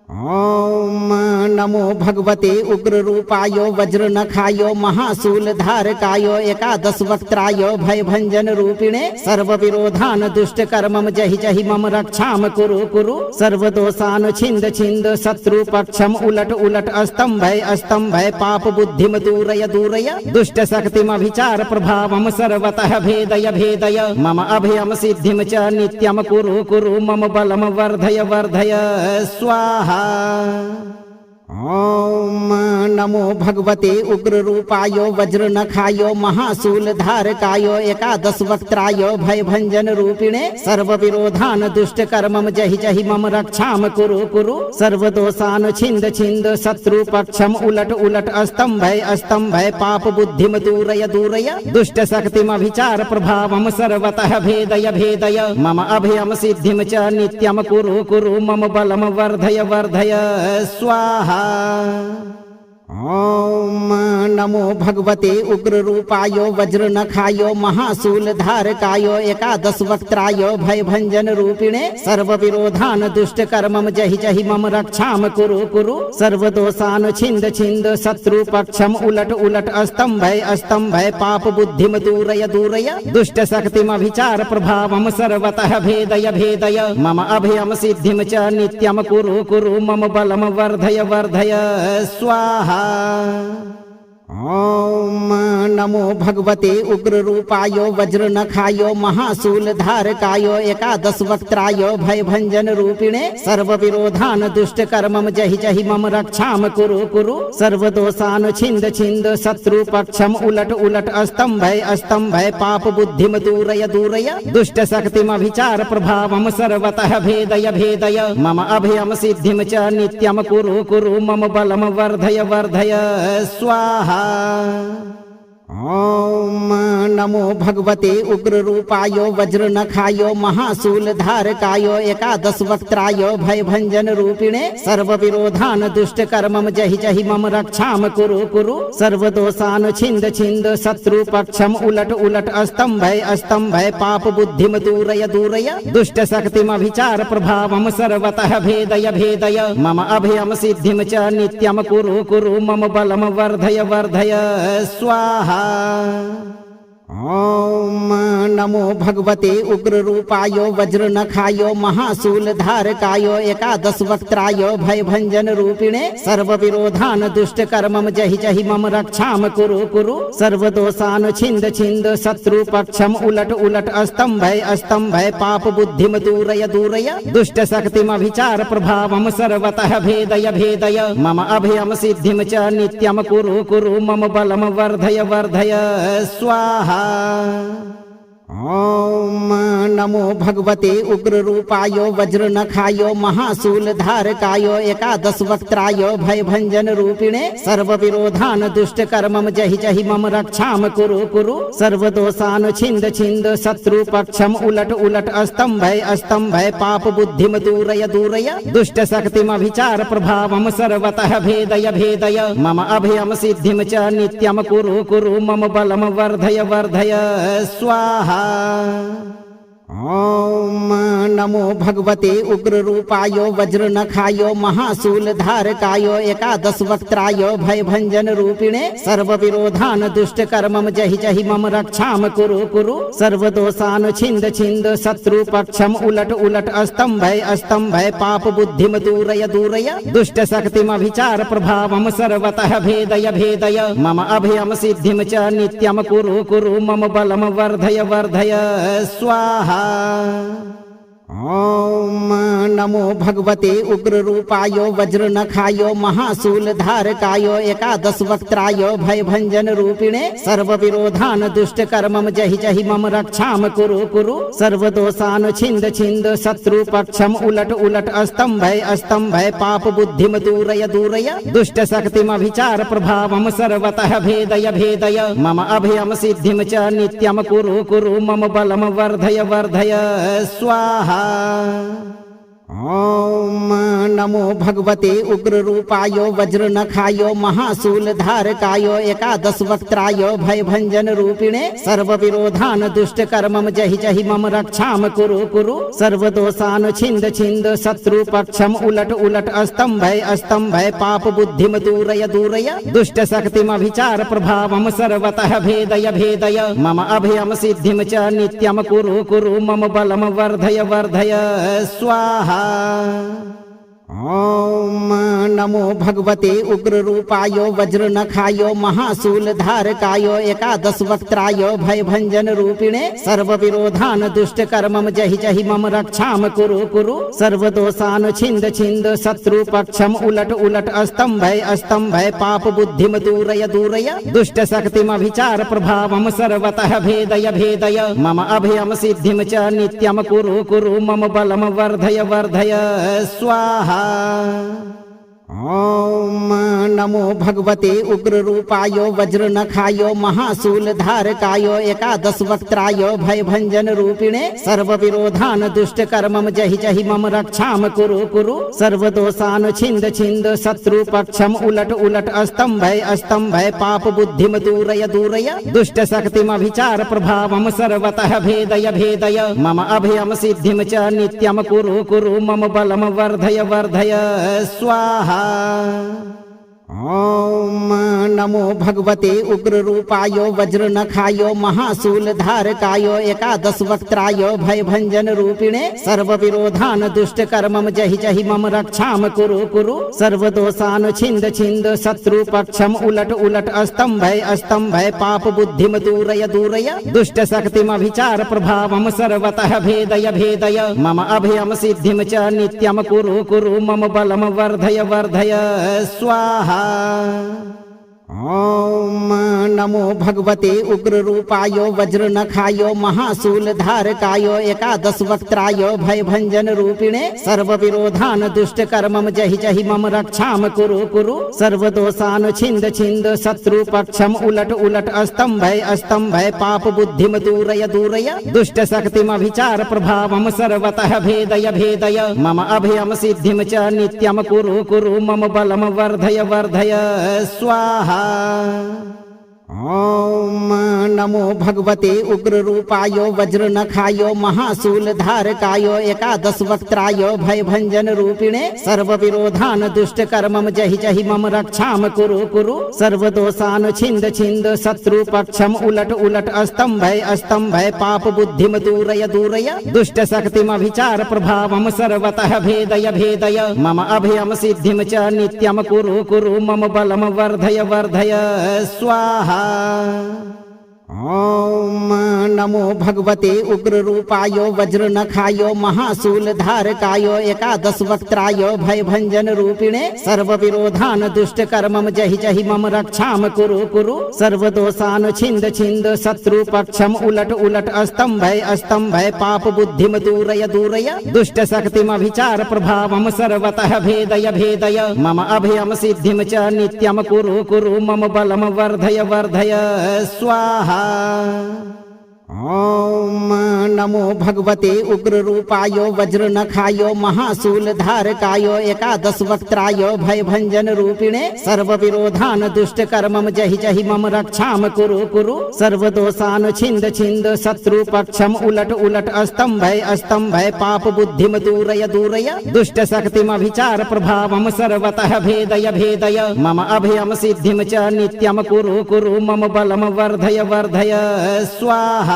ॐ नमो भगवते उग्ररूपाय वज्रनखाय महाशूलधारकाय एकादशवक्त्राय भयभञ्जनरूपिणे सर्वविरोधान् दुष्टकर्मं जहि जहि मम रक्षां कुरु कुरु सर्वदोषान् छिन्द छिन्द शत्रुपक्षम् उलट उलट अस्तम्भय पाप बुद्धिं दूरय दूरय दुष्टशक्तिमभिचार प्रभावं सर्वतः भेदय भेदय मम अभयं सिद्धिं च नित्यं कुरु कुरु मम बलं वर्धय वर्धय स्वाहा। ॐ नमो भगवते उग्ररूपाय वज्रनखाय महाशूलधारकाय एकादशवक्त्राय भयभञ्जनरूपिणे सर्वविरोधान् दुष्टकर्मं जहि जहि मम रक्षां कुरु कुरु सर्वदोषान् छिन्द छिन्द शत्रुपक्षम् उलट उलट अस्तम्भय पाप बुद्धिं दूरय दूरय दुष्टशक्तिमभिचार प्रभावं सर्वतः भेदय भेदय मम अभयं सिद्धिं च नित्यं कुरु कुरु मम बलं वर्धय वर्धय स्वाहा। ॐ नमो भगवते उग्ररूपाय वज्रनखाय महाशूलधारकाय एकादशवक्त्राय भयभञ्जनरूपिणे सर्वविरोधान् दुष्टकर्मं जहि जहि मम रक्षां कुरु कुरु सर्वदोषान् छिन्द छिन्द शत्रुपक्षम् उलट उलट अस्तम्भय पाप बुद्धिं दूरय दूरय दुष्टशक्तिमभिचार प्रभावं सर्वतः भेदय भेदय मम अभयं सिद्धिं च नित्यं कुरु कुरु मम बलं वर्धय वर्धय स्वाहा। ॐ नमो भगवते उग्ररूपाय वज्रनखाय महाशूलधारकाय एकादशवक्त्राय भयभञ्जनरूपिणे सर्वविरोधान् दुष्टकर्मं जहि जहि मम रक्षां कुरु कुरु सर्वदोषान् छिन्द छिन्द शत्रुपक्षम् उलट उलट अस्तम्भय पाप बुद्धिं दूरय दूरय दुष्टशक्तिमभिचार प्रभावं सर्वतः भेदय भेदय मम अभयं सिद्धिं च नित्यं कुरु कुरु मम बलं वर्धय वर्धय स्वाहा। ॐ नमो भगवते उग्ररूपाय वज्रनखाय महाशूलधारकाय एकादशवक्त्राय भयभञ्जनरूपिणे सर्वविरोधान् दुष्टकर्मं जहि जहि मम रक्षां कुरु कुरु सर्वदोषान् छिन्द छिन्द शत्रुपक्षम् उलट उलट अस्तम्भय पाप बुद्धिं दूरय दूरय दुष्टशक्तिमभिचार प्रभावं सर्वतः भेदय भेदय मम अभयं सिद्धिं च नित्यं कुरु कुरु मम बलं वर्धय वर्धय स्वाहा। ॐ नमो भगवते उग्ररूपाय वज्रनखाय महाशूलधारकाय एकादशवक्त्राय भयभञ्जन रूपिणे सर्वविरोधान् दुष्टकर्मं जहि जहि मम रक्षां कुरु कुरु सर्वदोषान् छिन्द छिन्द शत्रुपक्षम् उलट उलट अस्तम्भय पाप बुद्धिं दूरय दूरय दुष्टशक्तिमभिचार प्रभावं सर्वतः भेदय भेदय मम अभयं सिद्धिं च नित्यं कुरु कुरु मम बलं वर्धय वर्धय स्वाहा। ॐ नमो भगवते उग्ररूपाय वज्रनखाय महाशूलधारकाय एकादशवक्त्राय भयभञ्जन रूपिणे सर्वविरोधान् दुष्टकर्मं जहि जहि मम रक्षां कुरु कुरु सर्वदोषान् छिन्द छिन्द शत्रुपक्षम् उलट उलट अस्तम्भय पाप बुद्धिं दूरय दूरय दुष्टशक्तिमभिचार प्रभावं सर्वतः भेदय भेदय मम अभयं सिद्धिं च नित्यं कुरु कुरु मम बलं वर्धय वर्धय स्वाहा। ॐ नमो भगवते उग्ररूपाय वज्रनखाय महाशूलधारकाय एकादशवक्त्राय भयभञ्जन रूपिणे सर्वविरोधान् दुष्टकर्मं जहि जहि मम रक्षां कुरु कुरु सर्वदोषान् छिन्द छिन्द शत्रुपक्षम् उलट उलट अस्तम्भय पाप बुद्धिं दूरय दूरय दुष्टशक्तिमभिचार प्रभावं सर्वतः भेदय भेदय मम अभयं सिद्धिं च नित्यं कुरु कुरु मम बलं वर्धय वर्धय स्वाहा। ॐ नमो भगवते उग्ररूपाय वज्रनखाय महाशूलधारकाय एकादशवक्त्राय भयभञ्जन रूपिणे सर्वविरोधान् दुष्टकर्मं जहि जहि मम रक्षां कुरु कुरु सर्वदोषान् छिन्द छिन्द शत्रुपक्षम् उलट उलट अस्तम्भय पाप बुद्धिं दूरय दूरय दुष्टशक्तिमभिचार प्रभावं सर्वतः भेदय भेदय मम अभयं सिद्धिं च नित्यं कुरु कुरु मम बलं वर्धय वर्धय स्वाहा। ॐ नमो भगवते उग्ररूपाय वज्रनखाय महाशूलधारकाय एकादशवक्त्राय भयभञ्जन रूपिणे सर्वविरोधान् दुष्टकर्मं जहि जहि मम रक्षां कुरु कुरु सर्वदोषान् छिन्द छिन्द शत्रुपक्षम् उलट उलट अस्तम्भय पाप बुद्धिं दूरय दूरय दुष्टशक्तिमभिचार प्रभावं सर्वतः भेदय भेदय मम अभयं सिद्धिं च नित्यं कुरु कुरु मम बलं वर्धय वर्धय स्वाहा। ॐ नमो भगवते उग्ररूपाय वज्रनखाय महाशूलधारकाय एकादशवक्त्राय भयभञ्जन रूपिणे सर्वविरोधान् दुष्टकर्मं जहि जहि मम रक्षां कुरु कुरु सर्वदोषान् छिन्द छिन्द शत्रुपक्षम् उलट उलट अस्तम्भय पाप बुद्धिं दूरय दूरय दुष्टशक्तिमभिचार प्रभावं सर्वतः भेदय भेदय मम अभयं सिद्धिं च नित्यं कुरु कुरु मम बलं वर्धय वर्धय स्वाहा। ॐ नमो भगवते उग्ररूपाय वज्रनखाय महाशूलधारकाय एकादशवक्त्राय भयभञ्जन रूपिणे सर्वविरोधान् दुष्टकर्मं जहि जहि मम रक्षां कुरु कुरु सर्वदोषान् छिन्द छिन्द शत्रुपक्षम् उलट उलट अस्तम्भय पाप बुद्धिं दूरय दूरय दुष्टशक्तिमभिचार प्रभावं सर्वतः भेदय भेदय मम अभयं सिद्धिं च नित्यं कुरु कुरु मम बलं वर्धय वर्धय स्वाहा। ॐ नमो भगवते उग्ररूपाय वज्रनखाय महाशूलधारकाय एकादशवक्त्राय भयभञ्जन रूपिणे सर्वविरोधान् दुष्टकर्मं जहि जहि मम रक्षां कुरु कुरु सर्वदोषान् छिन्द छिन्द शत्रुपक्षम् उलट उलट अस्तम्भय पाप बुद्धिं दूरय दूरय दुष्टशक्तिमभिचार प्रभावं सर्वतः भेदय भेदय मम अभयं सिद्धिं च नित्यं कुरु कुरु मम बलं वर्धय वर्धय स्वाहा। ॐ नमो भगवते उग्ररूपाय वज्रनखाय महाशूलधारकाय एकादशवक्त्राय भयभञ्जन रूपिणे सर्वविरोधान् दुष्टकर्मं जहि जहि मम रक्षां कुरु कुरु सर्वदोषान् छिन्द छिन्द शत्रुपक्षम् उलट उलट अस्तम्भय पाप बुद्धिं दूरय दूरय दुष्टशक्तिमभिचार प्रभावं सर्वतः भेदय भेदय मम अभयं सिद्धिं च नित्यं कुरु कुरु मम बलं वर्धय वर्धय स्वाहा। ॐ नमो भगवते उग्ररूपाय वज्रनखाय महाशूलधारकाय एकादश वक्त्राय भयभञ्जन रूपिणे सर्वविरोधान् दुष्टकर्मं जहि जहि मम रक्षां कुरु कुरु सर्वदोषान् छिन्द छिन्द शत्रुपक्षम् उलट उलट अस्तम्भय पाप बुद्धिं दूरय दूरय दुष्टशक्तिमभिचार प्रभावं सर्वतः भेदय भेदय मम अभयं सिद्धिं च नित्यं कुरु कुरु मम बलं वर्धय वर्धय स्वाहा। ओम नमो भगवते उग्ररूपाय वज्रनखाय महाशूलधारकाय एकादश वक्त्राय भयभञ्जन रूपिणे सर्वविरोधान् दुष्टकर्मं जहि जहि मम रक्षां कुरु कुरु सर्वदोषान् छिन्द छिन्द शत्रुपक्षम् उलट उलट अस्तम्भय पाप बुद्धिं दूरय दूरय दुष्टशक्तिमभिचार प्रभावं सर्वतः भेदय भेदय मम अभयं सिद्धिं च नित्यं कुरु कुरु मम बलं वर्धय वर्धय स्वाहा। ओम नमो भगवते उग्ररूपाय वज्रनखाय महाशूलधारकाय एकादश वक्त्राय भयभञ्जन रूपिणे सर्वविरोधान् दुष्टकर्मं जहि जहि मम रक्षां कुरु कुरु सर्वदोषान् छिन्द छिन्द शत्रुपक्षम् उलट उलट अस्तम्भय पाप बुद्धिं दूरय दूरय दुष्टशक्तिमभिचार प्रभावं सर्वतः भेदय भेदय मम अभयं सिद्धिं च नित्यं कुरु कुरु मम बलं वर्धय वर्धय स्वाहा।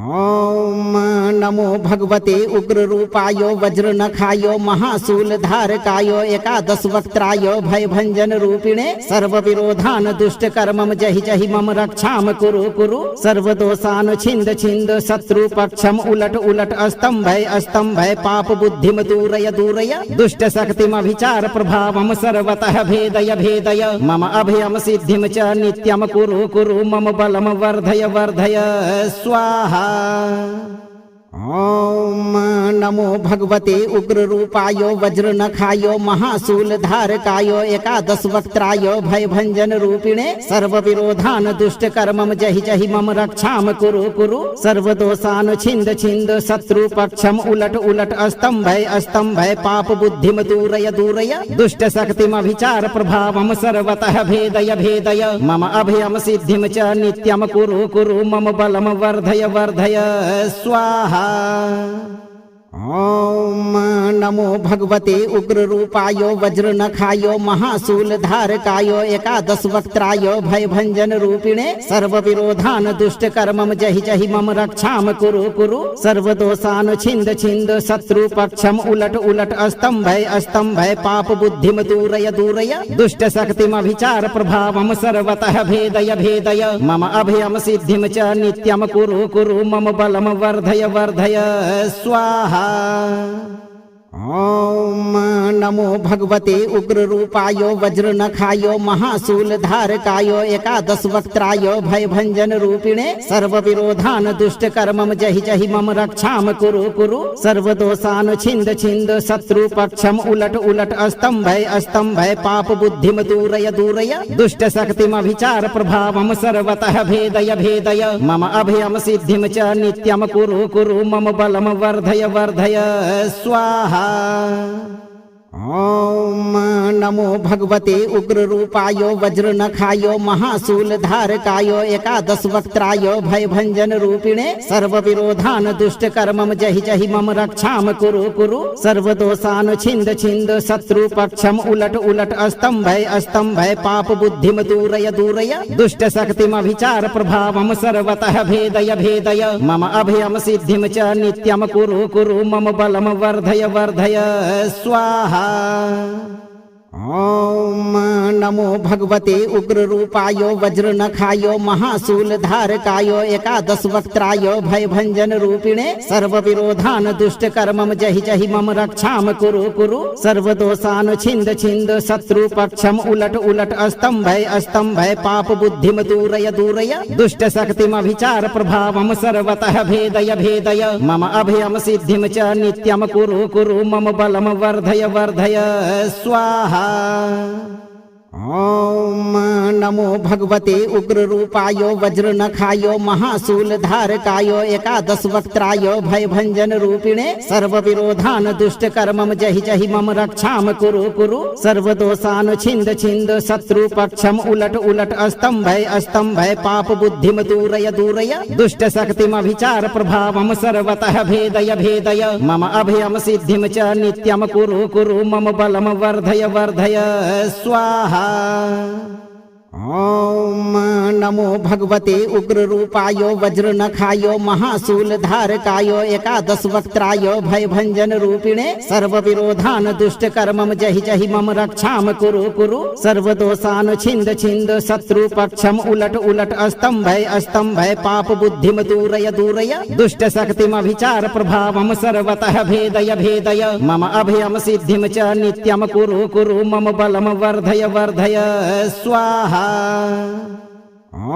ओम नमो भगवते उग्ररूपाय वज्रनखाय महाशूलधारकाय एकादश वक्त्राय भयभञ्जन रूपिणे सर्वविरोधान् दुष्टकर्मं जहि जहि मम रक्षां कुरु कुरु सर्वदोषान् छिन्द छिन्द शत्रुपक्षम् उलट उलट अस्तम्भय पाप बुद्धिं दूरय दूरय दुष्टशक्तिमभिचार प्रभावं सर्वतः भेदय भेदय मम अभयं सिद्धिं च नित्यं कुरु कुरु मम बलं वर्धय वर्धय स्वाहा। ओम नमो भगवते उग्ररूपाय वज्रनखाय महाशूलधारकाय एकादश वक्त्राय भयभञ्जन रूपिणे सर्वविरोधान् दुष्टकर्मं जहि जहि मम रक्षां कुरु कुरु सर्वदोषान् छिन्द छिन्द शत्रुपक्षम् उलट उलट अस्तम्भय पाप बुद्धिं दूरय दूरय दुष्टशक्तिमभिचार प्रभावं सर्वतः भेदय भेदय मम अभयं सिद्धिं च नित्यं कुरु कुरु मम बलं वर्धय वर्धय स्वाहा। ओम नमो भगवते उग्ररूपाय वज्रनखाय महाशूलधारकाय एकादश वक्त्राय भयभञ्जन रूपिणे सर्वविरोधान् दुष्टकर्मं जहि जहि मम रक्षां कुरु कुरु सर्वदोषान् छिन्द छिन्द शत्रुपक्षम् उलट उलट अस्तम्भय पाप बुद्धिं दूरय दूरय दुष्टशक्तिमभिचार प्रभावं सर्वतः भेदय भेदय मम अभयं सिद्धिं च नित्यं कुरु कुरु मम बलं वर्धय वर्धय स्वाहा। ओम नमो भगवते उग्ररूपाय वज्रनखाय महाशूलधारकाय एकादश वक्त्राय भयभञ्जन रूपिणे सर्वविरोधान् दुष्टकर्मं जहि जहि मम रक्षां कुरु कुरु सर्वदोषान् छिन्द छिन्द शत्रुपक्षम् उलट उलट अस्तम्भय पाप बुद्धिं दूरय दूरय दुष्टशक्तिमभिचार प्रभावं सर्वतः भेदय भेदय मम अभयं सिद्धिं च नित्यं कुरु कुरु मम बलं वर्धय वर्धय स्वाहा। ओम नमो भगवते उग्ररूपाय वज्रनखाय महाशूलधारकाय एकादश वक्त्राय भयभञ्जन रूपिणे सर्वविरोधान् दुष्टकर्मं जहि जहि मम रक्षां कुरु कुरु सर्वदोषान् छिन्द छिन्द शत्रुपक्षम् उलट उलट अस्तम्भय पाप बुद्धिं दूरय दूरय दुष्टशक्तिमभिचार प्रभावं सर्वतः भेदय भेदय मम अभयं सिद्धिं च नित्यं कुरु कुरु मम बलं वर्धय वर्धय स्वाहा। ओम नमो भगवते उग्ररूपाय वज्रनखाय महाशूलधारकाय एकादश वक्त्राय भयभञ्जन रूपिणे सर्वविरोधान् दुष्टकर्मं जहि जहि मम रक्षां कुरु कुरु सर्वदोषान् छिन्द छिन्द शत्रुपक्षम् उलट उलट अस्तम्भय पाप बुद्धिं दूरय दूरय दुष्टशक्तिमभिचार प्रभावं सर्वतः भेदय भेदय मम अभयं सिद्धिं च नित्यं कुरु कुरु मम बलं वर्धय वर्धय स्वाहा। ॐ नमो भगवते उग्ररूपाय वज्रनखाय महाशूलधारकाय एकादशवक्त्राय भयभञ्जनरूपिणे सर्वविरोधान् दुष्टकर्मं जहि जहि मम रक्षां कुरु कुरु सर्वदोषान् छिन्द छिन्द शत्रुपक्षम् उलट उलट अस्तम्भय पाप बुद्धिं दूरय दूरय दुष्टशक्तिमभिचार प्रभावं सर्वतः भेदय भेदय मम अभयं सिद्धिं च नित्यं कुरु कुरु मम बलं वर्धय वर्धय स्वाहा। ॐ नमो भगवते उग्ररूपाय वज्रनखाय महाशूलधारकाय एकादशवक्त्राय भयभञ्जनरूपिणे सर्वविरोधान् दुष्टकर्मं जहि जहि मम रक्षां कुरु कुरु सर्वदोषान् छिन्द छिन्द शत्रुपक्षम् उलट उलट अस्तम्भय पाप बुद्धिं दूरय दूरय दुष्टशक्तिमभिचार प्रभावं सर्वतः भेदय भेदय मम अभयं सिद्धिं च नित्यं कुरु कुरु मम बलं वर्धय वर्धय स्वाहा। ॐ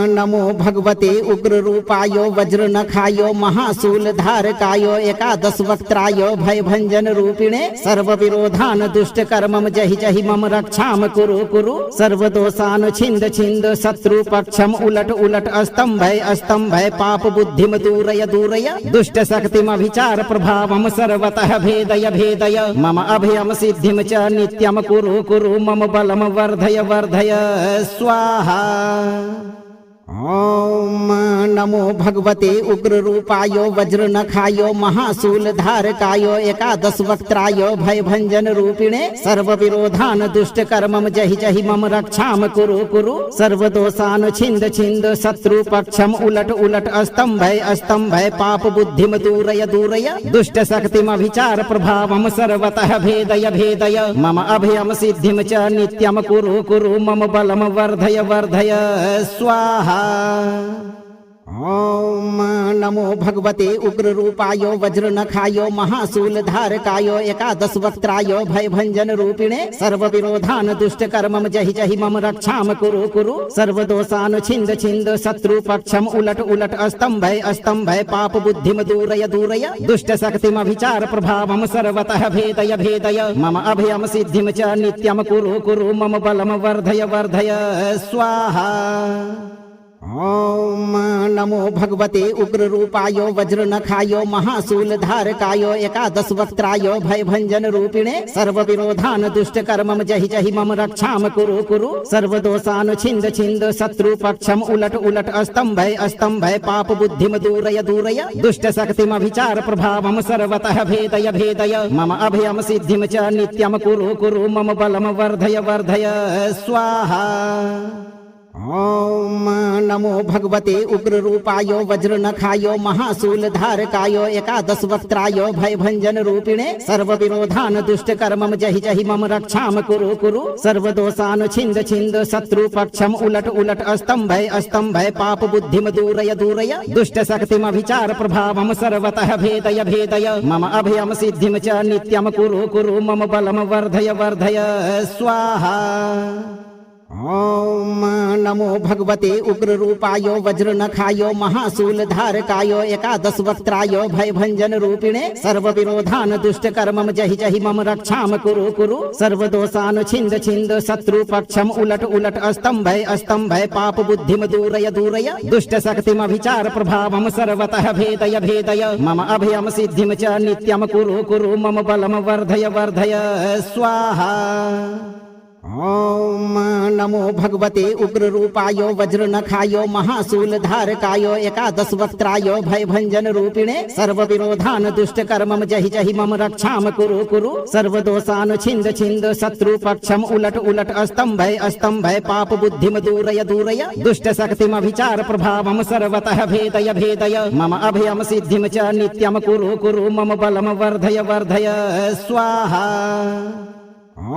नमो भगवते उग्ररूपाय वज्रनखाय महाशूलधारकाय एकादशवक्त्राय भयभञ्जनरूपिणे सर्वविरोधान् दुष्टकर्मं जहि जहि मम रक्षां कुरु कुरु सर्वदोषान् छिन्द छिन्द शत्रुपक्षम् उलट उलट अस्तम्भय पाप बुद्धिं दूरय दूरय दुष्टशक्तिमभिचार प्रभावं सर्वतः भेदय भेदय मम अभयं सिद्धिं च नित्यं कुरु कुरु मम बलं वर्धय वर्धय स्वाहा। ॐ नमो भगवते उग्ररूपाय वज्रनखाय महाशूलधारकाय एकादशवक्त्राय भयभञ्जनरूपिणे सर्वविरोधान् दुष्टकर्मं जहि जहि मम रक्षां कुरु कुरु सर्वदोषान् छिन्द छिन्द शत्रुपक्षम् उलट उलट अस्तम्भय पाप बुद्धिं दूरय दूरय दुष्टशक्तिमभिचार प्रभावं सर्वतः भेदय भेदय मम अभयं सिद्धिं च नित्यं कुरु कुरु मम बलं वर्धय वर्धय स्वाहा। ॐ नमो भगवते उग्ररूपाय वज्रनखाय महाशूलधारकाय एकादशवक्त्राय भयभञ्जनरूपिणे सर्वविरोधान् दुष्टकर्मं जहि जहि मम रक्षां कुरु कुरु सर्वदोषान् छिन्द छिन्द शत्रुपक्षम् उलट उलट अस्तम्भय पाप बुद्धिं दूरय दूरय दुष्टशक्तिमभिचार प्रभावं सर्वतः भेदय भेदय मम अभयं सिद्धिं च नित्यं कुरु कुरु मम बलं वर्धय वर्धय स्वाहा। ॐ नमो भगवते उग्ररूपाय वज्रनखाय महाशूलधारकाय एकादशवक्त्राय भयभञ्जनरूपिणे सर्वविरोधान् दुष्टकर्मं जहि जहि मम रक्षां कुरु कुरु सर्वदोषान् छिन्द छिन्द शत्रुपक्षम् उलट उलट अस्तम्भय पाप बुद्धिं दूरय दूरय दुष्टशक्तिमभिचार प्रभावं सर्वतः भेदय भेदय मम अभयं सिद्धिं च नित्यं कुरु कुरु मम बलं वर्धय वर्धय स्वाहा। ॐ नमो भगवते उग्ररूपाय वज्रनखाय महाशूलधारकाय एकादशवक्त्राय भयभञ्जनरूपिणे सर्वविरोधान् दुष्टकर्मं जहि जहि मम रक्षां कुरु कुरु सर्वदोषान् छिन्द छिन्द शत्रुपक्षम् उलट उलट अस्तम्भय पाप बुद्धिं दूरय दूरय दुष्टशक्तिमभिचार प्रभावं सर्वतः भेदय भेदय मम अभयं सिद्धिं च नित्यं कुरु कुरु मम बलं वर्धय वर्धय स्वाहा। ॐ नमो भगवते उग्ररूपाय वज्रनखाय महाशूलधारकाय एकादशवक्त्राय भयभञ्जनरूपिणे सर्वविरोधान् दुष्टकर्मं जहि जहि मम रक्षां कुरु कुरु सर्वदोषान् छिन्द छिन्द शत्रुपक्षम् उलट उलट अस्तम्भय पाप बुद्धिं दूरय दूरय दुष्टशक्तिमभिचार प्रभावं सर्वतः भेदय भेदय मम अभयं सिद्धिं च नित्यं कुरु कुरु मम बलं वर्धय वर्धय स्वाहा। ॐ नमो भगवते उग्ररूपाय वज्रनखाय महाशूलधारकाय एकादशवक्त्राय भयभञ्जनरूपिणे सर्वविरोधान् दुष्टकर्मं जहि जहि मम रक्षां कुरु कुरु सर्वदोषान् छिन्द छिन्द शत्रुपक्षम् उलट उलट अस्तम्भय पाप बुद्धिं दूरय दूरय दुष्टशक्तिमभिचार प्रभावं सर्वतः भेदय भेदय मम अभयं सिद्धिं च नित्यं कुरु कुरु मम बलं वर्धय वर्धय स्वाहा। ॐ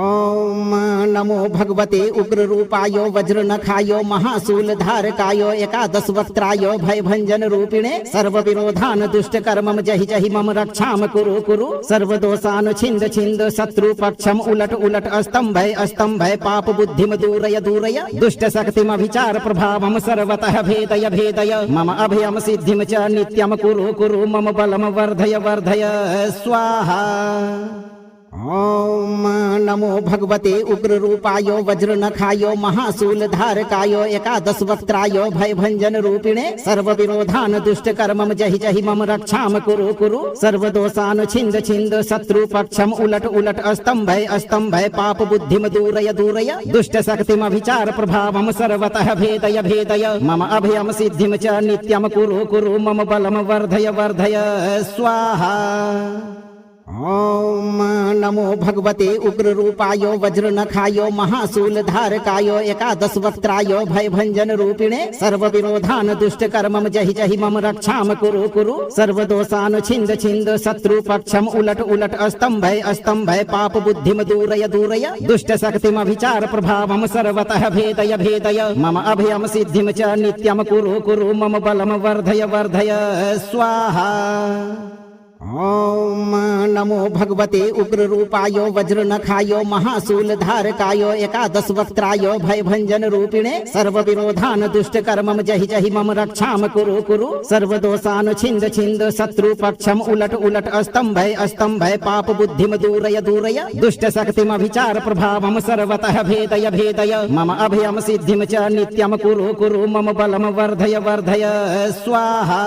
नमो भगवते उग्ररूपाय वज्रनखाय महाशूलधारकाय एकादशवक्त्राय भयभञ्जनरूपिणे सर्वविरोधान् दुष्टकर्मं जहि जहि मम रक्षां कुरु कुरु सर्वदोषान् छिन्द छिन्द शत्रुपक्षम् उलट उलट अस्तम्भय पाप बुद्धिं दूरय दूरय दुष्टशक्तिमभिचार प्रभावं सर्वतः भेदय भेदय मम अभयं सिद्धिं च नित्यं कुरु कुरु मम बलं वर्धय वर्धय स्वाहा। ॐ नमो भगवते उग्ररूपाय वज्रनखाय महाशूलधारकाय एकादशवक्त्राय भयभञ्जनरूपिणे सर्वविरोधान् दुष्टकर्मं जहि जहि मम रक्षां कुरु कुरु सर्वदोषान् छिन्द छिन्द शत्रुपक्षम् उलट उलट अस्तम्भय पाप बुद्धिं दूरय दूरय दुष्टशक्तिमभिचार प्रभावं सर्वतः भेदय भेदय मम अभयं सिद्धिं च नित्यं कुरु कुरु मम बलं वर्धय वर्धय स्वाहा। ॐ नमो भगवते उग्ररूपाय वज्रनखाय महाशूलधारकाय एकादशवक्त्राय भयभञ्जनरूपिणे सर्वविरोधान् दुष्टकर्मं जहि जहि मम रक्षां कुरु कुरु सर्वदोषान् छिन्द छिन्द शत्रुपक्षम् उलट उलट अस्तम्भय पाप बुद्धिं दूरय दूरय दुष्टशक्तिमभिचार प्रभावं सर्वतः भेदय भेदय मम अभयं सिद्धिं च नित्यं कुरु कुरु मम बलं वर्धय वर्धय स्वाहा। ॐ नमो भगवते उग्ररूपाय वज्रनखाय महाशूलधारकाय एकादशवक्त्राय भयभञ्जनरूपिणे सर्वविरोधान् दुष्टकर्मं जहि जहि मम रक्षां कुरु कुरु सर्वदोषान् छिन्द छिन्द शत्रुपक्षम् उलट उलट अस्तम्भय पाप बुद्धिं दूरय दूरय दुष्टशक्तिमभिचार प्रभावं सर्वतः भेदय भेदय मम अभयं सिद्धिं च नित्यं कुरु कुरु मम बलं वर्धय वर्धय स्वाहा।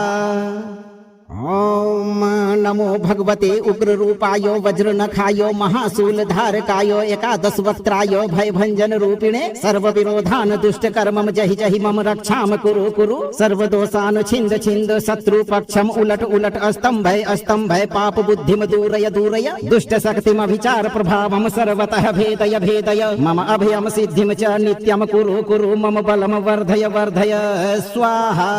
ॐ नमो भगवते उग्ररूपाय वज्रनखाय महाशूलधारकाय एकादशवक्त्राय भयभञ्जनरूपिणे सर्वविरोधान् दुष्टकर्मं जहि जहि मम रक्षां कुरु कुरु सर्वदोषान् छिन्द छिन्द शत्रुपक्षम् उलट उलट अस्तम्भय पाप बुद्धिं दूरय दूरय दुष्टशक्तिमभिचार प्रभावं सर्वतः भेदय भेदय मम अभयं सिद्धिं च नित्यं कुरु कुरु मम बलं वर्धय वर्धय स्वाहा।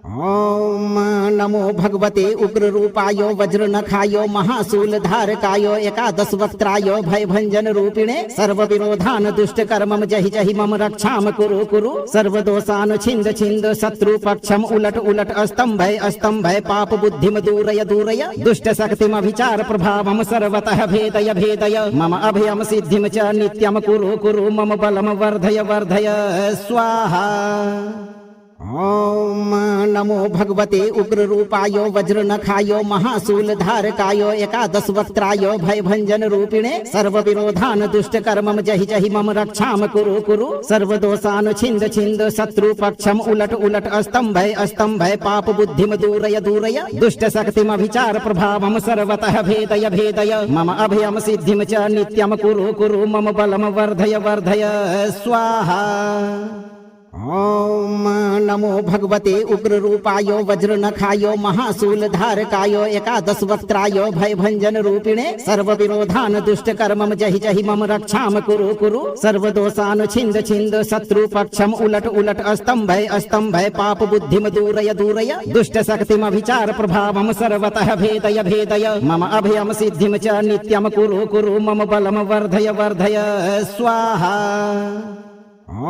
ॐ नमो भगवते उग्ररूपाय वज्रनखाय महाशूलधारकाय एकादशवक्त्राय भयभञ्जनरूपिणे सर्वविरोधान् दुष्टकर्मं जहि जहि मम रक्षां कुरु कुरु सर्वदोषान् छिन्द छिन्द शत्रुपक्षम् उलट उलट अस्तम्भय पाप बुद्धिं दूरय दूरय दुष्टशक्तिमभिचार प्रभावं सर्वतः भेदय भेदय मम अभयं सिद्धिं च नित्यं कुरु कुरु मम बलं वर्धय वर्धय स्वाहा। ॐ नमो भगवते उग्ररूपाय वज्रनखाय महाशूलधारकाय एकादशवक्त्राय भयभञ्जनरूपिणे सर्वविरोधान् दुष्टकर्मं जहि जहि मम रक्षां कुरु कुरु सर्वदोषान् छिन्द छिन्द शत्रुपक्षम् उलट उलट अस्तम्भय पाप बुद्धिं दूरय दूरय दुष्टशक्तिमभिचार प्रभावं सर्वतः भेदय भेदय मम अभयं सिद्धिं च नित्यं कुरु कुरु मम बलं वर्धय वर्धय स्वाहा। ॐ नमो भगवते उग्ररूपाय वज्रनखाय महाशूलधारकाय एकादशवक्त्राय भयभञ्जनरूपिणे सर्वविरोधान् दुष्टकर्मं जहि जहि मम रक्षां कुरु कुरु सर्वदोषान् छिन्द छिन्द शत्रुपक्षम् उलट उलट अस्तम्भय पाप बुद्धिं दूरय दूरय दुष्टशक्तिमभिचार प्रभावं सर्वतः भेदय भेदय मम अभयं सिद्धिं च नित्यं कुरु कुरु मम बलं वर्धय वर्धय स्वाहा। ॐ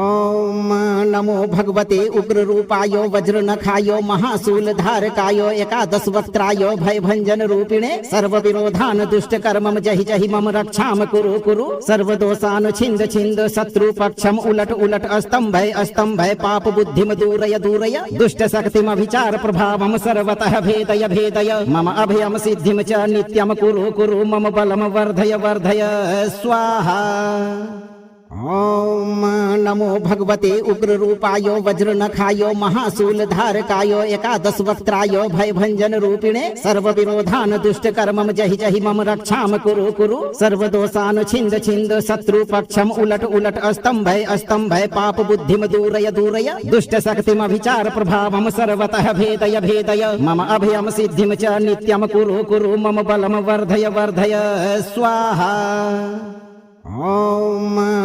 नमो भगवते उग्ररूपाय वज्रनखाय महाशूलधारकाय एकादशवक्त्राय भयभञ्जनरूपिणे सर्वविरोधान् दुष्टकर्मं जहि जहि मम रक्षां कुरु कुरु सर्वदोषान् छिन्द छिन्द शत्रुपक्षम् उलट उलट अस्तम्भय पाप बुद्धिं दूरय दूरय दुष्टशक्तिमभिचार प्रभावं सर्वतः भेदय भेदय मम अभयं सिद्धिं च नित्यं कुरु कुरु मम बलं वर्धय वर्धय स्वाहा। ॐ नमो भगवते उग्ररूपाय वज्रनखाय महाशूलधारकाय एकादशवक्त्राय भयभञ्जनरूपिणे सर्वविरोधान् दुष्टकर्मं जहि जहि मम रक्षां कुरु कुरु सर्वदोषान् छिन्द छिन्द शत्रुपक्षम् उलट उलट अस्तम्भय पाप बुद्धिं दूरय दूरय दुष्टशक्तिमभिचार प्रभावं सर्वतः भेदय भेदय मम अभयं सिद्धिं च नित्यं कुरु कुरु मम बलं वर्धय वर्धय स्वाहा। ॐ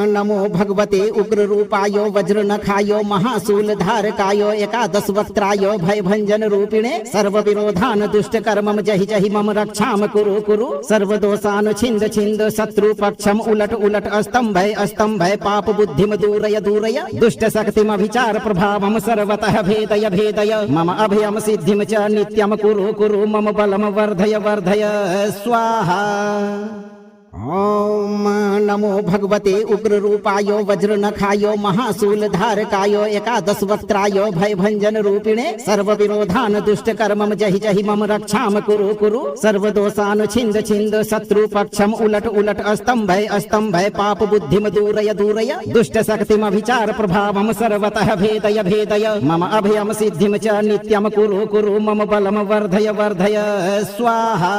नमो भगवते उग्ररूपाय वज्रनखाय महाशूलधारकाय एकादशवक्त्राय भयभञ्जनरूपिणे सर्वविरोधान् दुष्टकर्मं जहि जहि मम रक्षां कुरु कुरु सर्वदोषान् छिन्द छिन्द शत्रुपक्षम् उलट उलट अस्तम्भय पाप बुद्धिं दूरय दूरय दुष्टशक्तिमभिचार प्रभावं सर्वतः भेदय भेदय मम अभयं सिद्धिं च नित्यं कुरु कुरु मम बलं वर्धय वर्धय स्वाहा। ॐ नमो भगवते उग्ररूपाय वज्रनखाय महाशूलधारकाय एकादशवक्त्राय भयभञ्जनरूपिणे सर्वविरोधान् दुष्टकर्मं जहि जहि मम रक्षां कुरु कुरु सर्वदोषान् छिन्द छिन्द शत्रुपक्षम् उलट उलट अस्तम्भय पाप बुद्धिं दूरय दूरय दुष्टशक्तिमभिचार प्रभावं सर्वतः भेदय भेदय मम अभयं सिद्धिं च नित्यं कुरु कुरु मम बलं वर्धय वर्धय स्वाहा।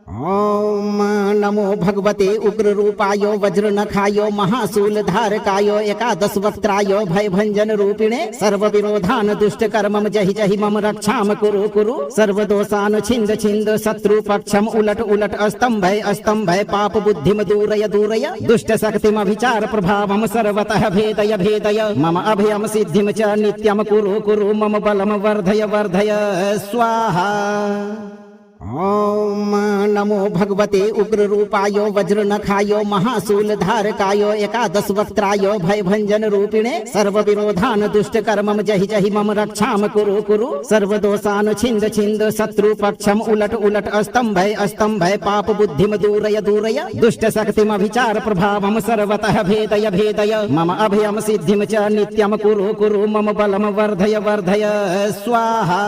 ॐ नमो भगवते उग्ररूपाय वज्रनखाय महाशूलधारकाय एकादशवक्त्राय भयभञ्जनरूपिणे सर्वविरोधान् दुष्टकर्मं जहि जहि मम रक्षां कुरु कुरु सर्वदोषान् छिन्द छिन्द शत्रुपक्षम् उलट उलट अस्तम्भय पाप बुद्धिं दूरय दूरय दुष्टशक्तिमभिचार प्रभावं सर्वतः भेदय भेदय मम अभयं सिद्धिं च नित्यं कुरु कुरु मम बलं वर्धय वर्धय स्वाहा। ॐ नमो भगवते उग्ररूपाय वज्रनखाय महाशूलधारकाय एकादशवक्त्राय भयभञ्जनरूपिणे सर्वविरोधान् दुष्टकर्मं जहि जहि मम रक्षां कुरु कुरु सर्वदोषान् छिन्द छिन्द शत्रुपक्षम् उलट उलट अस्तम्भय पाप बुद्धिं दूरय दूरय दुष्टशक्तिमभिचार प्रभावं सर्वतः भेदय भेदय मम अभयं सिद्धिं च नित्यं कुरु कुरु मम बलं वर्धय वर्धय स्वाहा।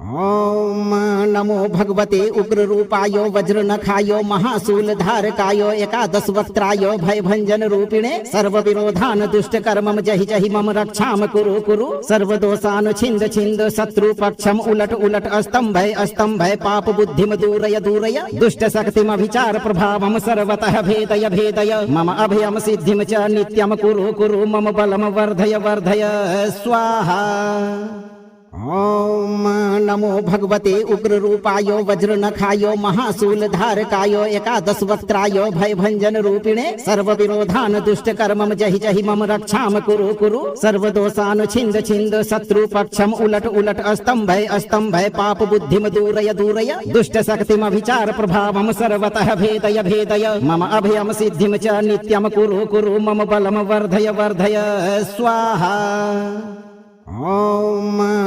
ॐ नमो भगवते उग्ररूपाय वज्रनखाय महाशूलधारकाय एकादशवक्त्राय भयभञ्जनरूपिणे सर्वविरोधान् दुष्टकर्मं जहि जहि मम रक्षां कुरु कुरु सर्वदोषान् छिन्द छिन्द शत्रुपक्षम् उलट उलट अस्तम्भय पाप बुद्धिं दूरय दूरय दुष्टशक्तिमभिचार प्रभावं सर्वतः भेदय भेदय मम अभयं सिद्धिं च नित्यं कुरु कुरु मम बलं वर्धय वर्धय स्वाहा। ॐ नमो भगवते उग्ररूपाय वज्रनखाय महाशूलधारकाय एकादशवक्त्राय भयभञ्जनरूपिणे सर्वविरोधान् दुष्टकर्मं जहि जहि मम रक्षां कुरु कुरु सर्वदोषान् छिन्द छिन्द शत्रुपक्षम् उलट उलट अस्तम्भय पाप बुद्धिं दूरय दूरय दुष्टशक्तिमभिचार प्रभावं सर्वतः भेदय भेदय मम अभयं सिद्धिं च नित्यं कुरु कुरु मम बलं वर्धय वर्धय स्वाहा। ॐ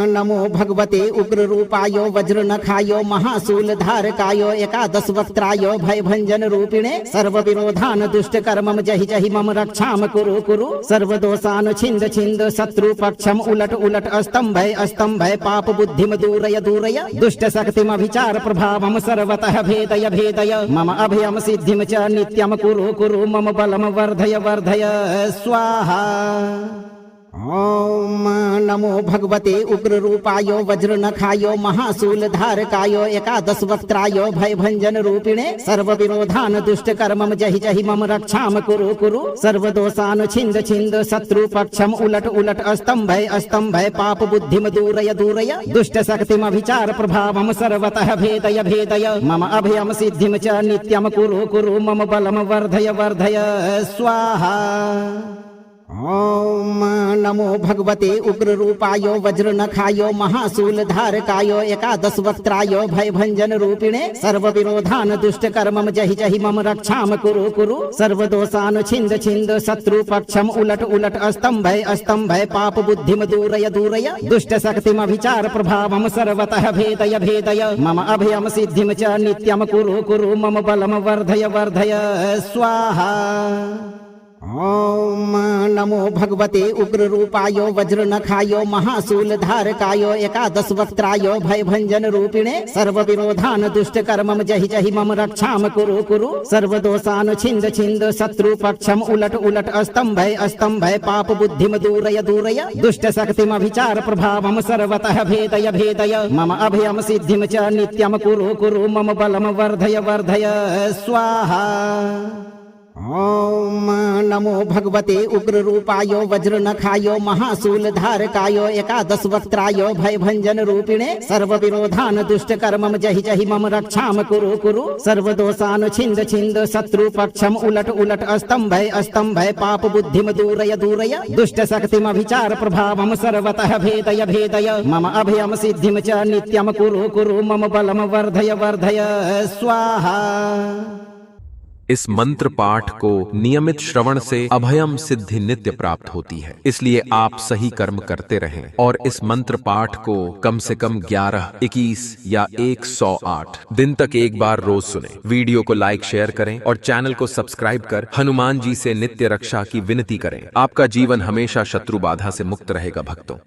नमो भगवते उग्ररूपाय वज्रनखाय महाशूलधारकाय एकादशवक्त्राय भयभञ्जनरूपिणे सर्वविरोधान् दुष्टकर्मं जहि जहि मम रक्षां कुरु कुरु सर्वदोषान् छिन्द छिन्द शत्रुपक्षम् उलट उलट अस्तम्भय पाप बुद्धिं दूरय दूरय दुष्टशक्तिमभिचार प्रभावं सर्वतः भेदय भेदय मम अभयं सिद्धिं च नित्यं कुरु कुरु मम बलं वर्धय वर्धय स्वाहा। ॐ नमो भगवते उग्ररूपाय वज्रनखाय महाशूलधारकाय एकादशवक्त्राय भयभञ्जनरूपिणे सर्वविरोधान् दुष्टकर्मं जहि जहि मम रक्षां कुरु कुरु सर्वदोषान् छिन्द छिन्द शत्रुपक्षम् उलट उलट अस्तम्भय पाप बुद्धिं दूरय दूरय दुष्टशक्तिमभिचार प्रभावं सर्वतः भेदय भेदय मम अभयं सिद्धिं च नित्यं कुरु कुरु मम बलं वर्धय वर्धय स्वाहा। ॐ नमो भगवते उग्ररूपाय वज्रनखाय महाशूलधारकाय एकादशवक्त्राय भयभञ्जनरूपिणे सर्वविरोधान् दुष्टकर्मं जहि जहि मम रक्षां कुरु कुरु सर्वदोषान् छिन्द छिन्द शत्रुपक्षम् उलट उलट अस्तम्भय पाप बुद्धिं दूरय दूरय दुष्टशक्तिमभिचार प्रभावं सर्वतः भेदय भेदय मम अभयं सिद्धिं च नित्यं कुरु कुरु मम बलं वर्धय वर्धय स्वाहा। ॐ नमो भगवते उग्ररूपाय वज्रनखाय महाशूलधारकाय एकादशवक्त्राय भयभञ्जनरूपिणे सर्वविरोधान् दुष्टकर्मं जहि जहि मम रक्षां कुरु कुरु सर्वदोषान् छिन्द छिन्द शत्रुपक्षम् उलट उलट अस्तम्भय पाप बुद्धिं दूरय दूरय दुष्टशक्तिमभिचार प्रभावं सर्वतः भेदय भेदय मम अभयं सिद्धिं च नित्यं कुरु कुरु मम बलं वर्धय वर्धय स्वाहा। ॐ नमो भगवते उग्ररूपाय वज्रनखाय महाशूलधारकाय एकादशवक्त्राय भयभञ्जनरूपिणे सर्वविरोधान् दुष्टकर्मं जहि जहि मम रक्षां कुरु कुरु सर्वदोषान् छिन्द छिन्द शत्रुपक्षम् उलट उलट अस्तम्भय पाप बुद्धिं दूरय दूरय दुष्टशक्तिमभिचार प्रभावं सर्वतः भेदय भेदय मम अभयं सिद्धिं च नित्यं कुरु कुरु मम बलं वर्धय वर्धय स्वाहा। इस मंत्र पाठ को नियमित श्रवण से अभयम सिद्धि नित्य प्राप्त होती है। इसलिए आप सही कर्म करते रहें और इस मंत्र पाठ को कम से कम 11, 21 या 108 दिन तक एक बार रोज सुने। वीडियो को लाइक शेयर करें और चैनल को सब्सक्राइब कर हनुमान जी से नित्य रक्षा की विनती करें। आपका जीवन हमेशा शत्रु बाधा से मुक्त रहेगा भक्तों।